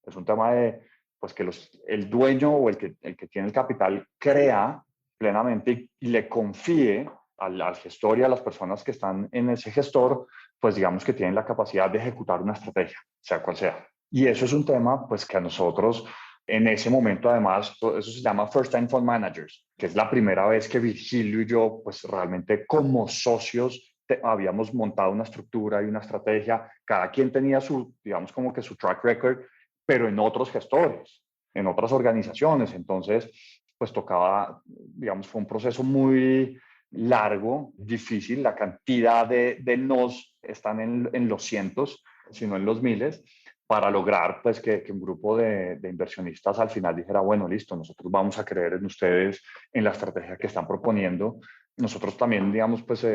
S1: Es un tema de, pues que el dueño o el que tiene el capital crea plenamente y le confíe al gestor y a las personas que están en ese gestor, pues digamos que tienen la capacidad de ejecutar una estrategia, sea cual sea. Y eso es un tema, pues que a nosotros en ese momento, además, eso se llama First Time Fund Managers, que es la primera vez que Virgilio y yo, pues realmente como socios, habíamos montado una estructura y una estrategia. Cada quien tenía digamos, como que su track record, pero en otros gestores, en otras organizaciones. Entonces, pues tocaba, digamos, fue un proceso muy largo, difícil. La cantidad de nos están en los cientos, sino en los miles, para lograr pues que un grupo de inversionistas al final dijera, bueno, listo, nosotros vamos a creer en ustedes, en la estrategia que están proponiendo. Nosotros también, digamos, pues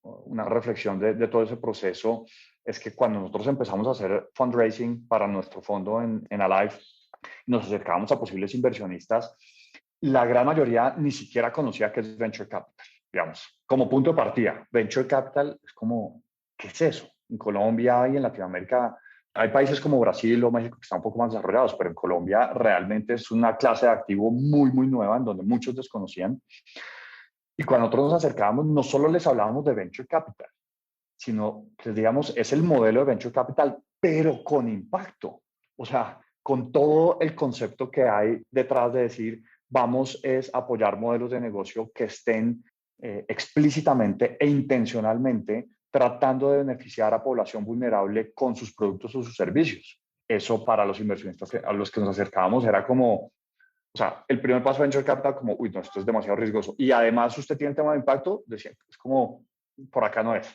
S1: una reflexión de todo ese proceso es que cuando nosotros empezamos a hacer fundraising para nuestro fondo en Alive, nos acercábamos a posibles inversionistas, la gran mayoría ni siquiera conocía qué es Venture Capital, digamos, como punto de partida. Venture Capital es como, ¿qué es eso? En Colombia y en Latinoamérica hay países como Brasil o México que están un poco más desarrollados, pero en Colombia realmente es una clase de activo muy, muy nueva en donde muchos desconocían. Y cuando nosotros nos acercábamos, no solo les hablábamos de Venture Capital, sino que, digamos, es el modelo de Venture Capital, pero con impacto. O sea, con todo el concepto que hay detrás de decir, vamos es apoyar modelos de negocio que estén explícitamente e intencionalmente tratando de beneficiar a población vulnerable con sus productos o sus servicios. Eso para los inversionistas a los que nos acercábamos era como, o sea, el primer paso de Venture Capital como, uy, no, esto es demasiado riesgoso. Y además usted tiene el tema de impacto, decía, es como, por acá no es.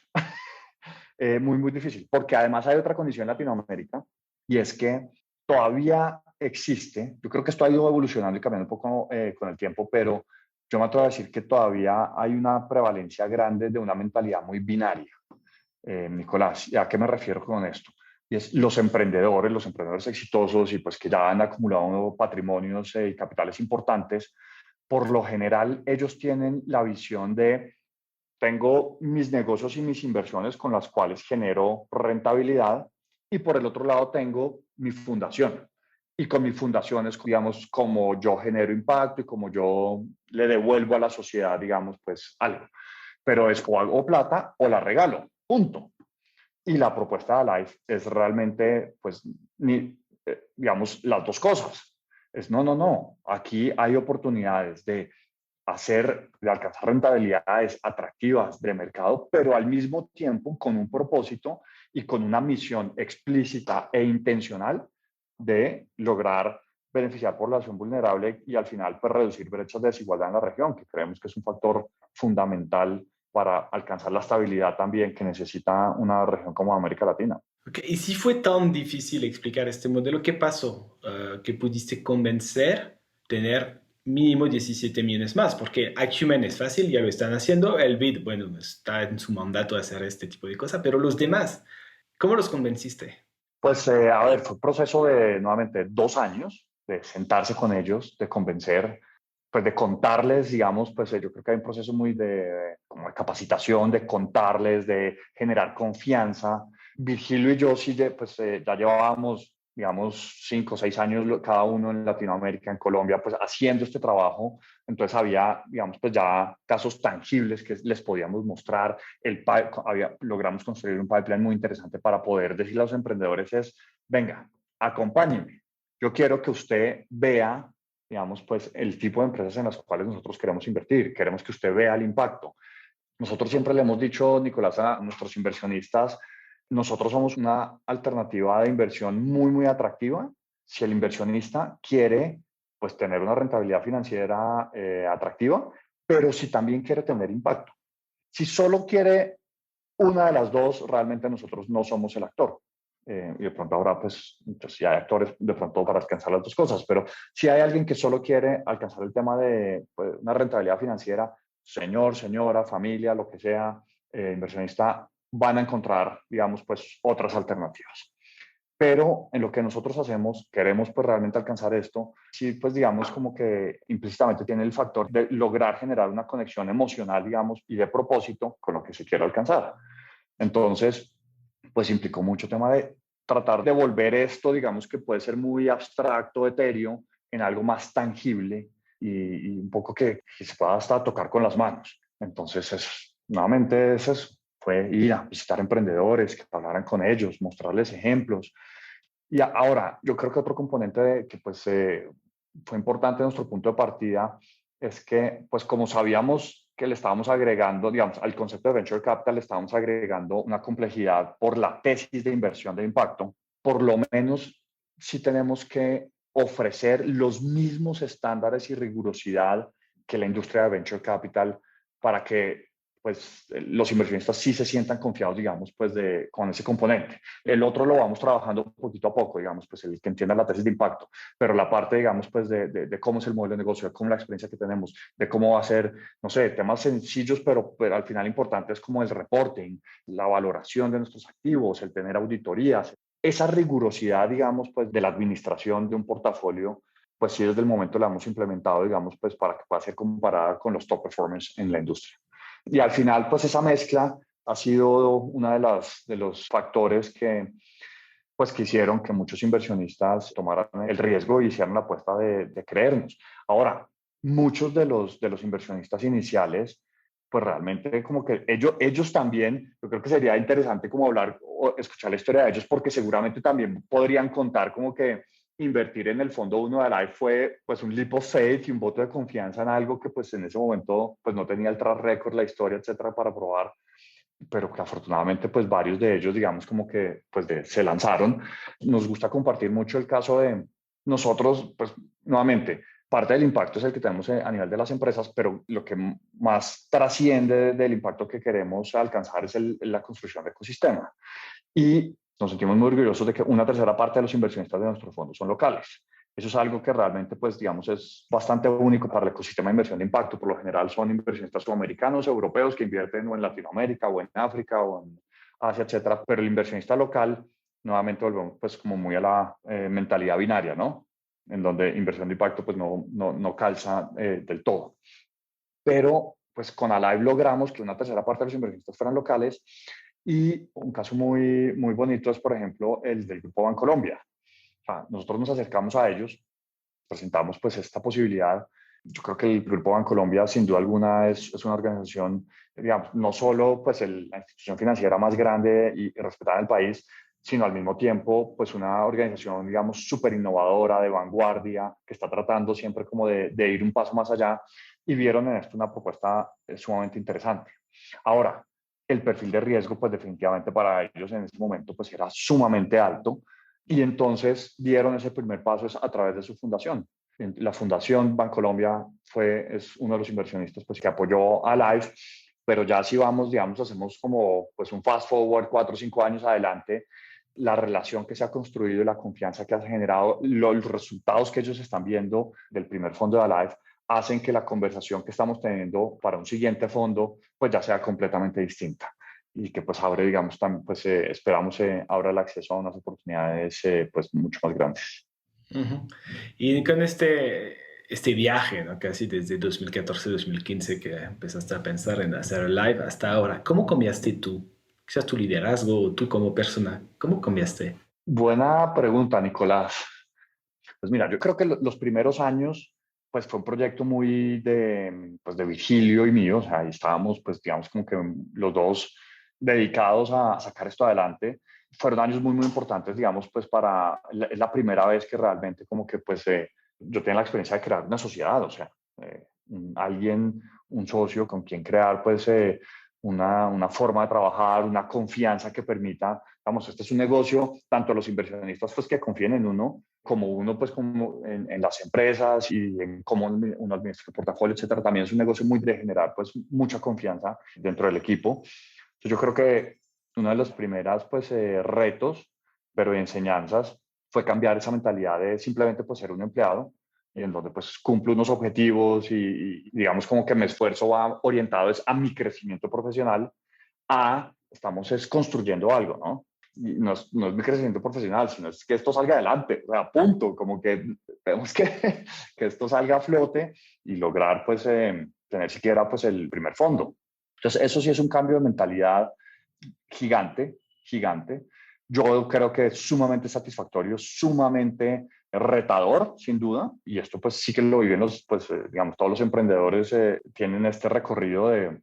S1: Muy, muy difícil. Porque además hay otra condición en Latinoamérica y es que todavía existe, yo creo que esto ha ido evolucionando y cambiando un poco con el tiempo, pero yo me atrevo a decir que todavía hay una prevalencia grande de una mentalidad muy binaria. Nicolás, ¿y a qué me refiero con esto? Y es los emprendedores exitosos y pues que ya han acumulado patrimonios y capitales importantes, por lo general ellos tienen la visión de tengo mis negocios y mis inversiones con las cuales genero rentabilidad y por el otro lado tengo mi fundación. Y con mi fundación es, digamos, como yo genero impacto y como yo le devuelvo a la sociedad, digamos, pues algo. Pero es o hago plata o la regalo, punto. Y la propuesta de Life es realmente, pues, digamos, las dos cosas. Es no, no, no. Aquí hay oportunidades de alcanzar rentabilidades atractivas de mercado, pero al mismo tiempo con un propósito y con una misión explícita e intencional de lograr beneficiar población vulnerable y al final pues, reducir brechas de desigualdad en la región, que creemos que es un factor fundamental para alcanzar la estabilidad también que necesita una región como América Latina.
S2: Okay. Y si fue tan difícil explicar este modelo, ¿qué pasó? ¿Que pudiste convencer tener mínimo 17 millones más? Porque Acumen es fácil, ya lo están haciendo. El BID, bueno, está en su mandato hacer este tipo de cosas, pero los demás, ¿cómo los convenciste?
S1: Pues, a ver, fue un proceso de, nuevamente, 2 años, de sentarse con ellos, de convencer, pues de contarles, digamos, pues yo creo que hay un proceso muy de, como de capacitación, de contarles, de generar confianza. Virgilio y yo sí, pues ya llevábamos, digamos, 5 o 6 años cada uno en Latinoamérica, en Colombia, pues haciendo este trabajo. Entonces había, digamos, pues ya casos tangibles que les podíamos mostrar. Logramos construir un pipeline muy interesante para poder decirle a los emprendedores es, venga, acompáñenme. Yo quiero que usted vea, digamos, pues el tipo de empresas en las cuales nosotros queremos invertir. Queremos que usted vea el impacto. Nosotros siempre le hemos dicho, Nicolás, a nuestros inversionistas, nosotros somos una alternativa de inversión muy, muy atractiva. Si el inversionista quiere, pues, tener una rentabilidad financiera atractiva, pero si también quiere tener impacto. Si solo quiere una de las dos, realmente nosotros no somos el actor. Y de pronto ahora, pues sí hay actores de pronto para alcanzar las dos cosas, pero si hay alguien que solo quiere alcanzar el tema de pues, una rentabilidad financiera, señor, señora, familia, lo que sea, inversionista, van a encontrar, digamos, pues otras alternativas. Pero en lo que nosotros hacemos, queremos pues realmente alcanzar esto, sí pues digamos como que implícitamente tiene el factor de lograr generar una conexión emocional, digamos, y de propósito con lo que se quiere alcanzar. Entonces, pues implicó mucho tema de tratar de volver esto, digamos que puede ser muy abstracto, etéreo, en algo más tangible y un poco que se pueda hasta tocar con las manos. Entonces, nuevamente, fue ir a visitar emprendedores, que hablaran con ellos, mostrarles ejemplos. Y ahora, yo creo que otro componente que pues fue importante en nuestro punto de partida es que, pues como sabíamos que le estábamos agregando, digamos, al concepto de Venture Capital le estábamos agregando una complejidad por la tesis de inversión de impacto, por lo menos sí tenemos que ofrecer los mismos estándares y rigurosidad que la industria de Venture Capital para que pues los inversionistas sí se sientan confiados, digamos, pues con ese componente. El otro lo vamos trabajando poquito a poco, digamos, pues el que entienda la tesis de impacto, pero la parte, digamos, pues de cómo es el modelo de negocio, de cómo la experiencia que tenemos, de cómo va a ser, no sé, temas sencillos, pero al final importantes como el reporting, la valoración de nuestros activos, el tener auditorías, esa rigurosidad, digamos, pues de la administración de un portafolio, pues sí desde el momento la hemos implementado, digamos, pues para que pueda ser comparada con los top performers en la industria. Y al final, pues esa mezcla ha sido uno de los factores pues, que hicieron que muchos inversionistas tomaran el riesgo y hicieran la apuesta de creernos. Ahora, muchos de los inversionistas iniciales, pues realmente como que ellos también, yo creo que sería interesante como hablar o escuchar la historia de ellos porque seguramente también podrían contar como que invertir en el fondo uno de Life fue pues un leap of faith y un voto de confianza en algo que pues en ese momento pues no tenía el track record, la historia, etcétera, para probar. pero que afortunadamente pues varios de ellos, digamos, como que pues se lanzaron. Nos gusta compartir mucho el caso de nosotros, pues nuevamente, parte del impacto es el que tenemos a nivel de las empresas, pero lo que más trasciende del impacto que queremos alcanzar es la construcción de ecosistema. Y nos sentimos muy orgullosos de que una tercera parte de los inversionistas de nuestros fondos son locales. Eso es algo que realmente, pues, digamos, es bastante único para el ecosistema de inversión de impacto. Por lo general son inversionistas sudamericanos, europeos que invierten o en Latinoamérica o en África o en Asia, etcétera. Pero el inversionista local, nuevamente volvemos, pues, como muy a la mentalidad binaria, ¿no? En donde inversión de impacto, pues, no calza del todo. Pero, pues, con Alive logramos que una tercera parte de los inversionistas fueran locales y un caso muy bonito es, por ejemplo, el del Grupo Bancolombia. O sea, nosotros nos acercamos a ellos, presentamos pues esta posibilidad. Yo creo que el Grupo Bancolombia, sin duda alguna, es una organización, digamos, no solo pues la institución financiera más grande y respetada en el país, sino al mismo tiempo pues una organización, digamos, súper innovadora, de vanguardia, que está tratando siempre como de ir un paso más allá y vieron en esto una propuesta sumamente interesante. Ahora, el perfil de riesgo, pues definitivamente para ellos en ese momento pues era sumamente alto y entonces dieron ese primer paso a través de su fundación. La Fundación Bancolombia es uno de los inversionistas pues, que apoyó a Live, pero ya si vamos, digamos, hacemos como pues, un fast forward 4 o 5 años adelante, la relación que se ha construido y la confianza que ha generado, los resultados que ellos están viendo del primer fondo de Alive hacen que la conversación que estamos teniendo para un siguiente fondo pues ya sea completamente distinta y que pues abre, digamos, también, pues esperamos abra el acceso a unas oportunidades pues mucho más grandes.
S2: Ujú. Y con este viaje, ¿no? Casi desde 2014-2015 que empezaste a pensar en hacer live hasta ahora, ¿cómo cambiaste tú? Quizás tu liderazgo o tú como persona, ¿cómo cambiaste?
S1: Buena pregunta, Nicolás. Pues mira, yo creo que los primeros años, pues fue un proyecto muy pues de Virgilio y mío, o sea, ahí estábamos, pues digamos como que los dos dedicados a sacar esto adelante. Fueron años muy importantes, digamos, pues es la primera vez que realmente como que pues yo tengo la experiencia de crear una sociedad, o sea, alguien, un socio con quien crear pues una forma de trabajar, una confianza que permita, vamos, este es un negocio, tanto los inversionistas pues que confíen en uno, como uno pues como en las empresas y en cómo uno administra el portafolio, etcétera, también es un negocio muy de generar pues mucha confianza dentro del equipo. Entonces yo creo que uno de los primeros pues retos, pero de enseñanzas, fue cambiar esa mentalidad de simplemente pues ser un empleado y en donde pues cumplo unos objetivos y digamos como que mi esfuerzo va orientado es a mi crecimiento profesional, estamos es construyendo algo, ¿no? Y no es mi crecimiento profesional, sino es que esto salga adelante, o sea, punto, como que tenemos que esto salga a flote y lograr pues tener siquiera pues el primer fondo. Entonces eso sí es un cambio de mentalidad gigante, gigante. Yo creo que es sumamente satisfactorio, sumamente retador, sin duda, y esto pues sí que lo viven pues digamos, todos los emprendedores tienen este recorrido de,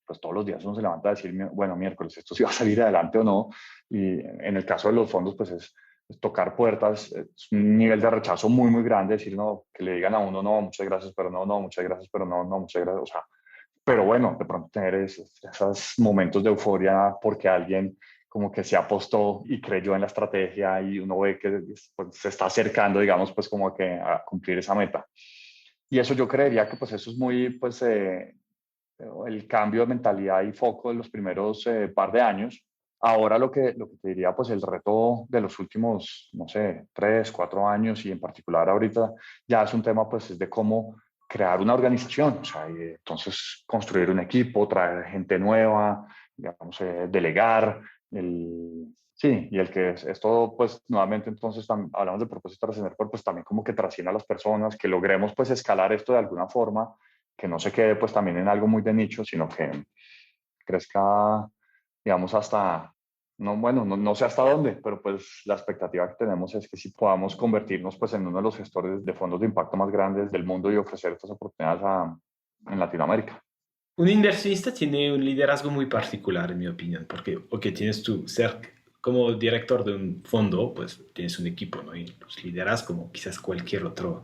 S1: pues todos los días uno se levanta a decir, bueno, miércoles, esto sí va a salir adelante o no, y en el caso de los fondos, pues es tocar puertas, es un nivel de rechazo muy grande, decir, no, que le digan a uno, no, muchas gracias, pero no, muchas gracias, pero no, muchas gracias, o sea, pero bueno, de pronto tener esos momentos de euforia porque alguien como que se apostó y creyó en la estrategia y uno ve que pues, se está acercando, digamos, pues como que a cumplir esa meta. Y eso yo creería que pues eso es muy, pues el cambio de mentalidad y foco de los primeros par de años. Ahora lo que te diría, pues el reto de los últimos, no sé, 3, 4 años y en particular ahorita ya es un tema pues es de cómo crear una organización, o sea, y entonces construir un equipo, traer gente nueva, digamos, delegar, sí, y el que es todo, pues nuevamente entonces hablamos de propósito trascender, pues también como que trascienda a las personas, que logremos pues escalar esto de alguna forma, que no se quede pues también en algo muy de nicho, sino que crezca, digamos, hasta, no, bueno, no sé hasta dónde, pero pues la expectativa que tenemos es que si podamos convertirnos pues en uno de los gestores de fondos de impacto más grandes del mundo y ofrecer estas oportunidades en Latinoamérica.
S2: Un inversionista tiene un liderazgo muy particular, en mi opinión, porque, ok, tienes tu ser como director de un fondo, pues tienes un equipo, ¿no? Y pues, lideras como quizás cualquier otro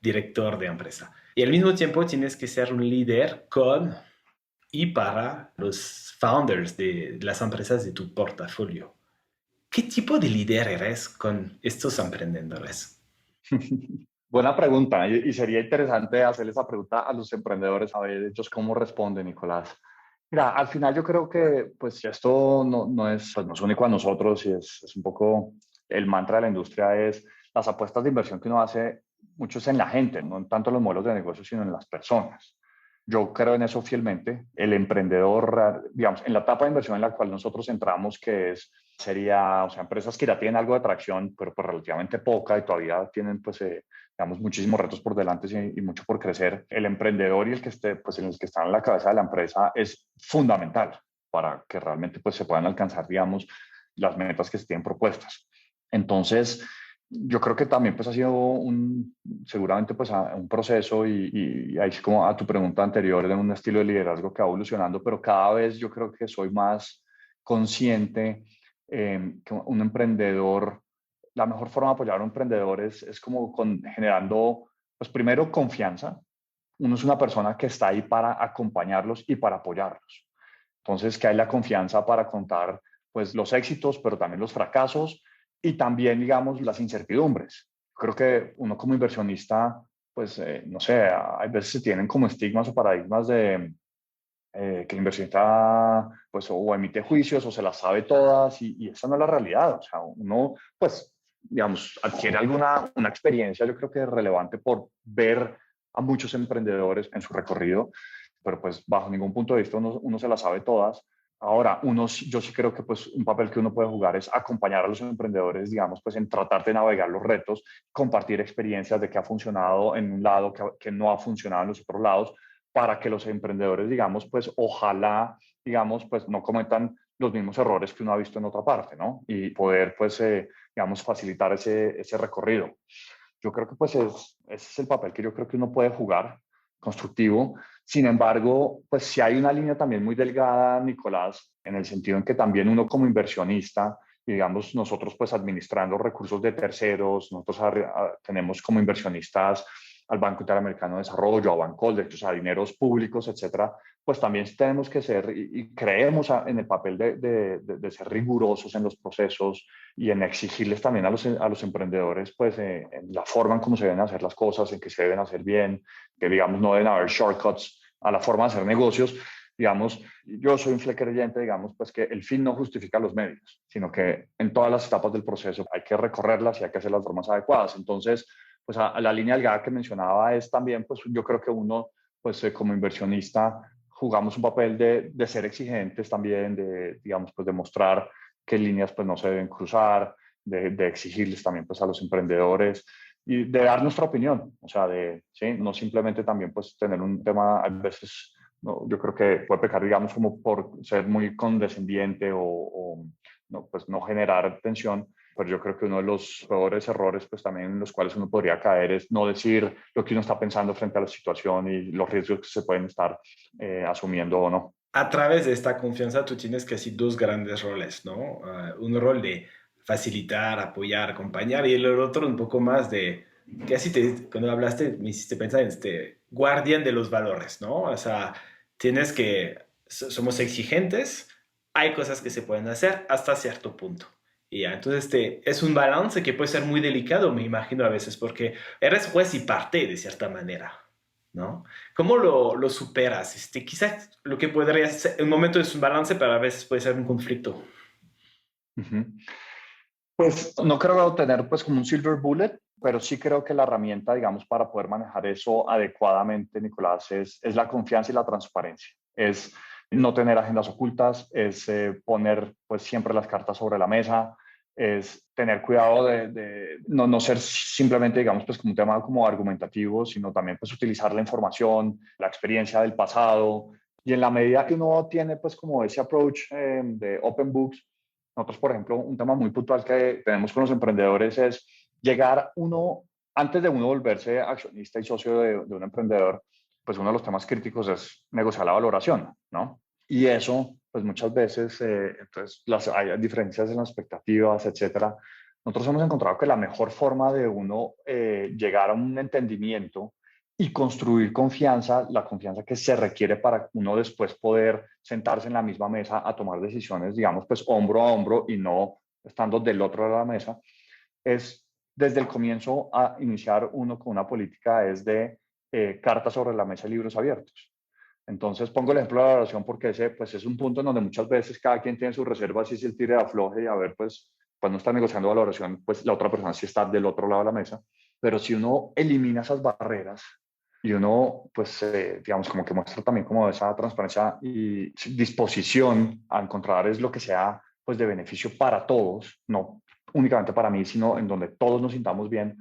S2: director de empresa. Y al mismo tiempo tienes que ser un líder con y para los founders de las empresas de tu portafolio. ¿Qué tipo de líder eres con estos emprendedores?
S1: Buena pregunta, y sería interesante hacerle esa pregunta a los emprendedores, a ver ellos cómo responden, Nicolás. Mira, al final yo creo que pues esto no es, pues, no es único a nosotros y es un poco el mantra de la industria es las apuestas de inversión que uno hace, mucho es en la gente, no tanto en los modelos de negocio, sino en las personas. Yo creo en eso fielmente. El emprendedor, digamos, en la etapa de inversión en la cual nosotros entramos, que es, sería, o sea, empresas que ya tienen algo de atracción, pero pues relativamente poca y todavía tienen, pues, digamos, muchísimos retos por delante y mucho por crecer. El emprendedor y el que esté, pues, en el que está en la cabeza de la empresa es fundamental para que realmente, pues, se puedan alcanzar, digamos, las metas que estén propuestas. Entonces, yo creo que también pues ha sido seguramente pues un proceso y ahí sí como a tu pregunta anterior de un estilo de liderazgo que va evolucionando, pero cada vez yo creo que soy más consciente que un emprendedor, la mejor forma de apoyar a un emprendedor es como generando pues primero confianza. Uno es una persona que está ahí para acompañarlos y para apoyarlos. Entonces, que hay la confianza para contar pues los éxitos, pero también los fracasos y también, digamos, las incertidumbres. Creo que uno como inversionista, pues, no sé, hay veces se tienen como estigmas o paradigmas de que el inversionista, pues, o emite juicios o se las sabe todas y esa no es la realidad. O sea, uno, pues, digamos, adquiere una experiencia, yo creo que es relevante por ver a muchos emprendedores en su recorrido, pero pues bajo ningún punto de vista uno se las sabe todas. Ahora, yo sí creo que pues un papel que uno puede jugar es acompañar a los emprendedores, digamos, pues en tratar de navegar los retos, compartir experiencias de qué ha funcionado en un lado, que no ha funcionado en los otros lados, para que los emprendedores, digamos, pues ojalá, digamos, pues no cometan los mismos errores que uno ha visto en otra parte, ¿no? Y poder, pues, digamos, facilitar ese recorrido. Yo creo que pues ese es el papel que yo creo que uno puede jugar constructivo. Sin embargo, pues si hay una línea también muy delgada, Nicolás, en el sentido en que también uno como inversionista, digamos, nosotros pues administrando recursos de terceros, nosotros tenemos como inversionistas al Banco Interamericano de Desarrollo, a Bancoldex, o sea, dineros públicos, etcétera, pues también tenemos que ser y creemos en el papel de ser rigurosos en los procesos, y en exigirles también a los emprendedores, pues, en la forma en cómo se deben hacer las cosas, en que se deben hacer bien, que, digamos, no deben haber shortcuts a la forma de hacer negocios. Digamos, yo soy un fiel creyente, digamos, pues, que el fin no justifica los medios, sino que en todas las etapas del proceso hay que recorrerlas y hay que hacer las formas adecuadas. Entonces, pues, a la línea delgada que mencionaba es también, pues, yo creo que uno, pues, como inversionista, jugamos un papel de ser exigentes también, digamos, pues, de mostrar qué líneas pues no se deben cruzar, de exigirles también pues a los emprendedores y de dar nuestra opinión, o sea, ¿sí? No simplemente también pues tener un tema, a veces no, yo creo que puede pecar, digamos, como por ser muy condescendiente o no, pues no generar tensión, pero yo creo que uno de los peores errores pues también en los cuales uno podría caer es no decir lo que uno está pensando frente a la situación y los riesgos que se pueden estar asumiendo o no.
S2: A través de esta confianza tú tienes casi dos grandes roles, ¿no? Un rol de facilitar, apoyar, acompañar y el otro un poco más de, cuando hablaste me hiciste pensar en este guardián de los valores, ¿no? O sea, tienes que, somos exigentes, hay cosas que se pueden hacer hasta cierto punto. Y ya, entonces es un balance que puede ser muy delicado, me imagino a veces, porque eres juez y parte de cierta manera, ¿no? ¿Cómo lo superas? Quizás lo que podría ser, un momento es un balance, pero a veces puede ser un conflicto.
S1: Ujú. Pues no creo tener pues como un silver bullet, pero sí creo que la herramienta, digamos, para poder manejar eso adecuadamente, Nicolás, es la confianza y la transparencia. Es no tener agendas ocultas, es poner pues siempre las cartas sobre la mesa, es tener cuidado de no ser simplemente, digamos, pues como un tema como argumentativo, sino también pues utilizar la información, la experiencia del pasado. Y en la medida que uno tiene pues como ese approach de open books, nosotros, por ejemplo, un tema muy puntual que tenemos con los emprendedores es llegar uno, antes de uno volverse accionista y socio de un emprendedor, pues uno de los temas críticos es negociar la valoración, ¿no? Y eso, pues muchas veces, entonces hay diferencias en las expectativas, etcétera. Nosotros hemos encontrado que la mejor forma de uno llegar a un entendimiento y construir confianza, la confianza que se requiere para uno después poder sentarse en la misma mesa a tomar decisiones, digamos, pues hombro a hombro y no estando del otro lado de la mesa, es desde el comienzo a iniciar uno con una política es de cartas sobre la mesa y libros abiertos. Entonces pongo el ejemplo de la valoración porque ese pues es un punto en donde muchas veces cada quien tiene sus reservas y si el tire de afloje y a ver pues cuando está negociando valoración pues la otra persona sí está del otro lado de la mesa, pero si uno elimina esas barreras y uno pues digamos como que muestra también como esa transparencia y disposición a encontrar es lo que sea pues de beneficio para todos, no únicamente para mí, sino en donde todos nos sintamos bien,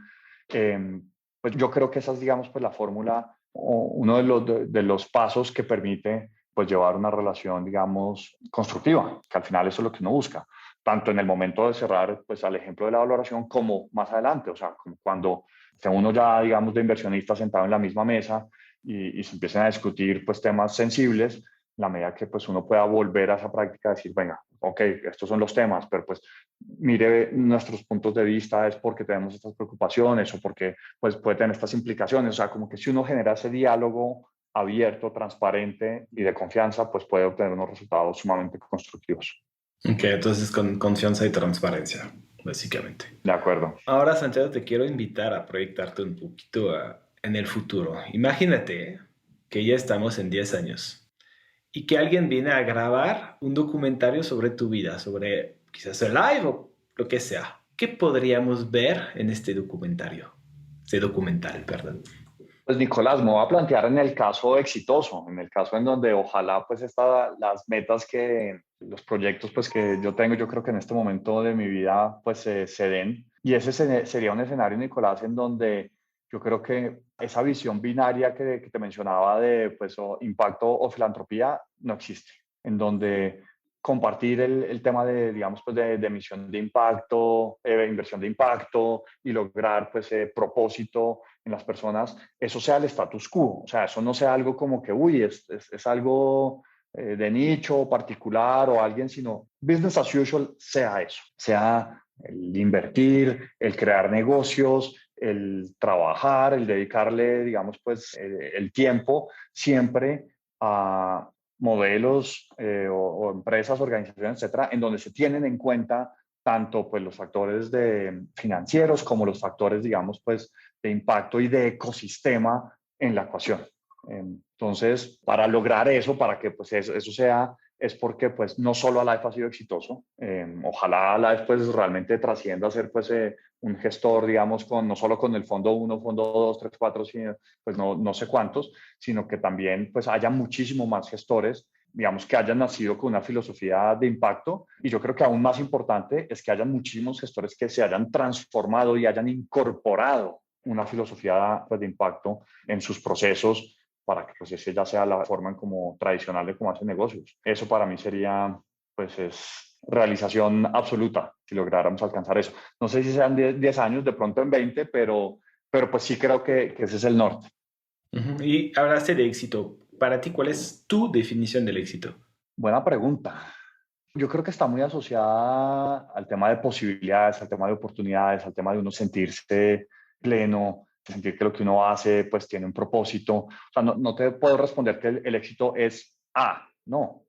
S1: eh, pues yo creo que esa es digamos pues la fórmula uno de los pasos que permite pues llevar una relación, digamos, constructiva, que al final eso es lo que uno busca, tanto en el momento de cerrar, pues al ejemplo de la valoración, como más adelante, o sea, como cuando esté uno ya, digamos, de inversionista sentado en la misma mesa y se empiecen a discutir pues temas sensibles, la medida que pues uno pueda volver a esa práctica, decir, venga, ok, estos son los temas, pero pues mire nuestros puntos de vista, es porque tenemos estas preocupaciones o porque pues puede tener estas implicaciones. O sea, como que si uno genera ese diálogo abierto, transparente y de confianza, pues puede obtener unos resultados sumamente constructivos.
S2: Ok, entonces con confianza y transparencia, básicamente.
S1: De acuerdo.
S2: Ahora, Santiago, te quiero invitar a proyectarte un poquito en el futuro. Imagínate que ya estamos en 10 años y que alguien viene a grabar un documentario sobre tu vida, sobre quizás el live o lo que sea. ¿Qué podríamos ver en este documentario? Este documental, perdón.
S1: Pues Nicolás, me voy a plantear en el caso exitoso, en el caso en donde ojalá pues las metas que, los proyectos pues que yo tengo, yo creo que en este momento de mi vida pues se den. Y ese sería un escenario, Nicolás, en donde yo creo que esa visión binaria que te mencionaba de pues impacto o filantropía no existe, en donde compartir el tema de, digamos, pues de emisión de impacto, inversión de impacto y lograr pues propósito en las personas, eso sea el status quo, o sea, eso no sea algo como que, uy, es algo de nicho particular o alguien, sino business as usual sea eso, sea el invertir, el crear negocios, el trabajar, el dedicarle, digamos, pues el tiempo siempre a modelos o empresas, organizaciones, etcétera, en donde se tienen en cuenta tanto pues los factores financieros como los factores, digamos, pues de impacto y de ecosistema en la ecuación. Entonces, para lograr eso, para que pues eso sea, es porque pues no solo Alive ha sido exitoso, ojalá Alive pues realmente trascienda a ser pues un gestor, digamos, no solo con el fondo 1, fondo 2, 3, 4, sino, pues no sé cuántos, sino que también pues haya muchísimo más gestores, digamos, que hayan nacido con una filosofía de impacto. Y yo creo que aún más importante es que hayan muchísimos gestores que se hayan transformado y hayan incorporado una filosofía pues, de impacto en sus procesos para que pues, ese ya sea la forma en como tradicional de cómo hacen negocios. Eso para mí sería, pues es realización absoluta si lográramos alcanzar eso. No sé si sean 10 años, de pronto en 20, pero pues sí creo que ese es el norte.
S2: Y hablaste de éxito. Para ti, ¿cuál es tu definición del éxito?
S1: Buena pregunta. Yo creo que está muy asociada al tema de posibilidades, al tema de oportunidades, al tema de uno sentirse pleno, sentir que lo que uno hace pues tiene un propósito. O sea, no te puedo responder que el éxito es A, no.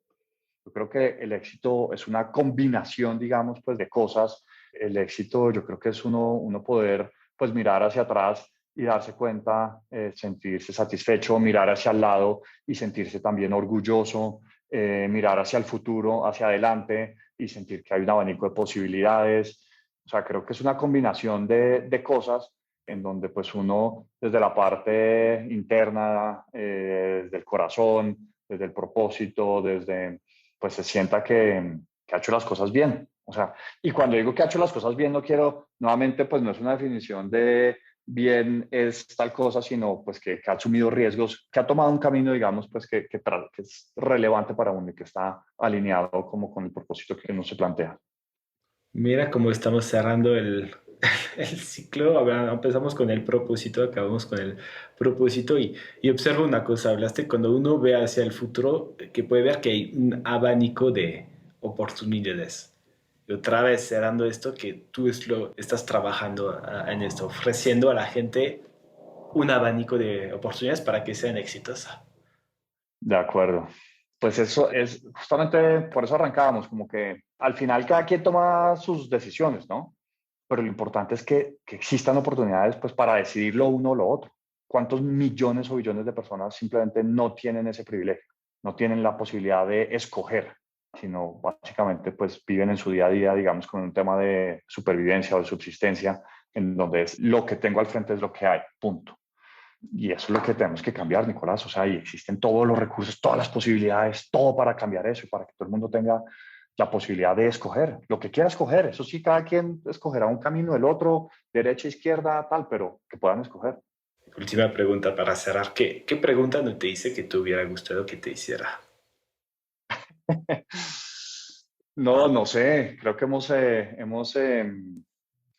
S1: Yo creo que el éxito es una combinación, digamos, pues de cosas. El éxito yo creo que es uno poder pues mirar hacia atrás y darse cuenta, sentirse satisfecho, mirar hacia el lado y sentirse también orgulloso, mirar hacia el futuro, hacia adelante y sentir que hay un abanico de posibilidades. O sea, creo que es una combinación de cosas en donde pues uno desde la parte interna, desde el corazón, desde el propósito, desde pues se sienta que ha hecho las cosas bien. O sea, y cuando digo que ha hecho las cosas bien, no quiero, nuevamente, pues no es una definición de bien es tal cosa, sino pues que ha asumido riesgos, que ha tomado un camino, digamos, pues que es relevante para uno y que está alineado como con el propósito que uno se plantea.
S2: Mira cómo estamos cerrando el ciclo. Empezamos con el propósito, acabamos con el propósito y observa una cosa, hablaste cuando uno ve hacia el futuro, que puede ver que hay un abanico de oportunidades. Y otra vez cerrando esto, que tú estás trabajando en esto, ofreciendo a la gente un abanico de oportunidades para que sean exitosas.
S1: De acuerdo. Pues eso es justamente por eso arrancábamos, como que al final cada quien toma sus decisiones, ¿no? Pero lo importante es que existan oportunidades pues para decidir lo uno o lo otro. ¿Cuántos millones o billones de personas simplemente no tienen ese privilegio? No tienen la posibilidad de escoger, sino básicamente pues viven en su día a día, digamos, con un tema de supervivencia o de subsistencia, en donde es lo que tengo al frente es lo que hay, punto. Y eso es lo que tenemos que cambiar, Nicolás. O sea, y existen todos los recursos, todas las posibilidades, todo para cambiar eso y para que todo el mundo tenga la posibilidad de escoger lo que quiera escoger. Eso sí, cada quien escogerá un camino, el otro, derecha, izquierda, tal, pero que puedan escoger.
S2: Última pregunta para cerrar. ¿Qué pregunta no te hice que te hubiera gustado que te hiciera?
S1: No sé. Creo que hemos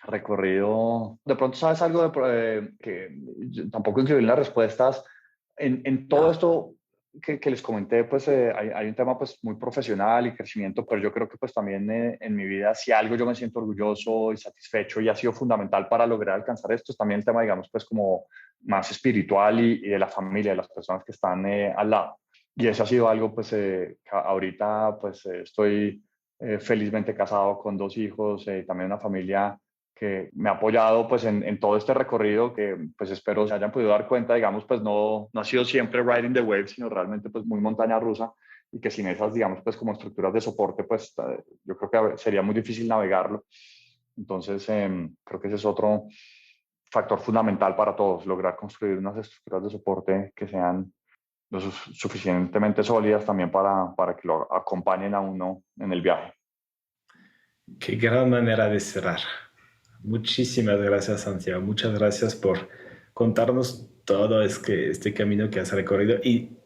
S1: recorrido. De pronto, ¿sabes algo que tampoco incluí en las respuestas? En todo esto que les comenté, pues hay un tema pues muy profesional y crecimiento, pero yo creo que pues también en mi vida, si algo yo me siento orgulloso y satisfecho y ha sido fundamental para lograr alcanzar esto, es también el tema, digamos, pues como más espiritual y de la familia, de las personas que están al lado. Y eso ha sido algo, pues ahorita pues estoy felizmente casado con 2 hijos y también una familia que me ha apoyado pues en todo este recorrido que pues espero se hayan podido dar cuenta, digamos, pues no ha sido siempre riding the wave, sino realmente pues muy montaña rusa y que sin esas, digamos, pues como estructuras de soporte, pues yo creo que sería muy difícil navegarlo. Entonces, creo que ese es otro factor fundamental para todos, lograr construir unas estructuras de soporte que sean lo suficientemente sólidas también para que lo acompañen a uno en el viaje.
S2: Qué gran manera de cerrar. Muchísimas gracias, Santiago. Muchas gracias por contarnos todo este camino que has recorrido. Y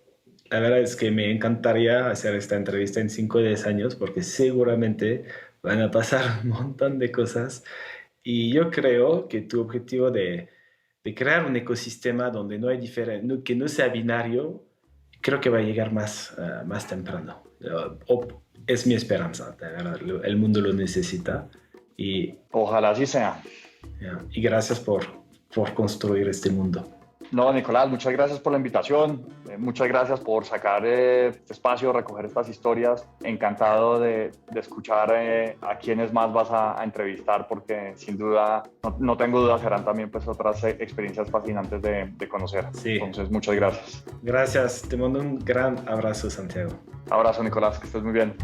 S2: la verdad es que me encantaría hacer esta entrevista en 5 o 10 años porque seguramente van a pasar un montón de cosas. Y yo creo que tu objetivo de crear un ecosistema donde no hay que no sea binario, creo que va a llegar más temprano. Es mi esperanza, de verdad. El mundo lo necesita. Y,
S1: Ojalá así sea.
S2: y gracias por construir este mundo.
S1: No, Nicolás, muchas gracias por la invitación, muchas gracias por sacar este espacio, recoger estas historias. Encantado de escuchar a quienes más vas a entrevistar, porque sin duda, no tengo duda, serán también pues otras experiencias fascinantes de conocer.
S2: Sí.
S1: Entonces, muchas gracias.
S2: Gracias, te mando un gran abrazo, Santiago.
S1: Abrazo, Nicolás, que estés muy bien.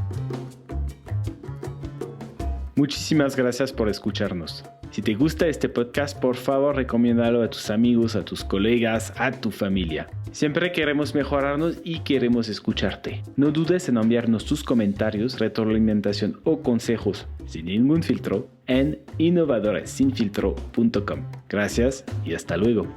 S2: Muchísimas gracias por escucharnos. Si te gusta este podcast, por favor, recomiéndalo a tus amigos, a tus colegas, a tu familia. Siempre queremos mejorarnos y queremos escucharte. No dudes en enviarnos tus comentarios, retroalimentación o consejos, sin ningún filtro, en innovadoressinfiltro.com. Gracias y hasta luego.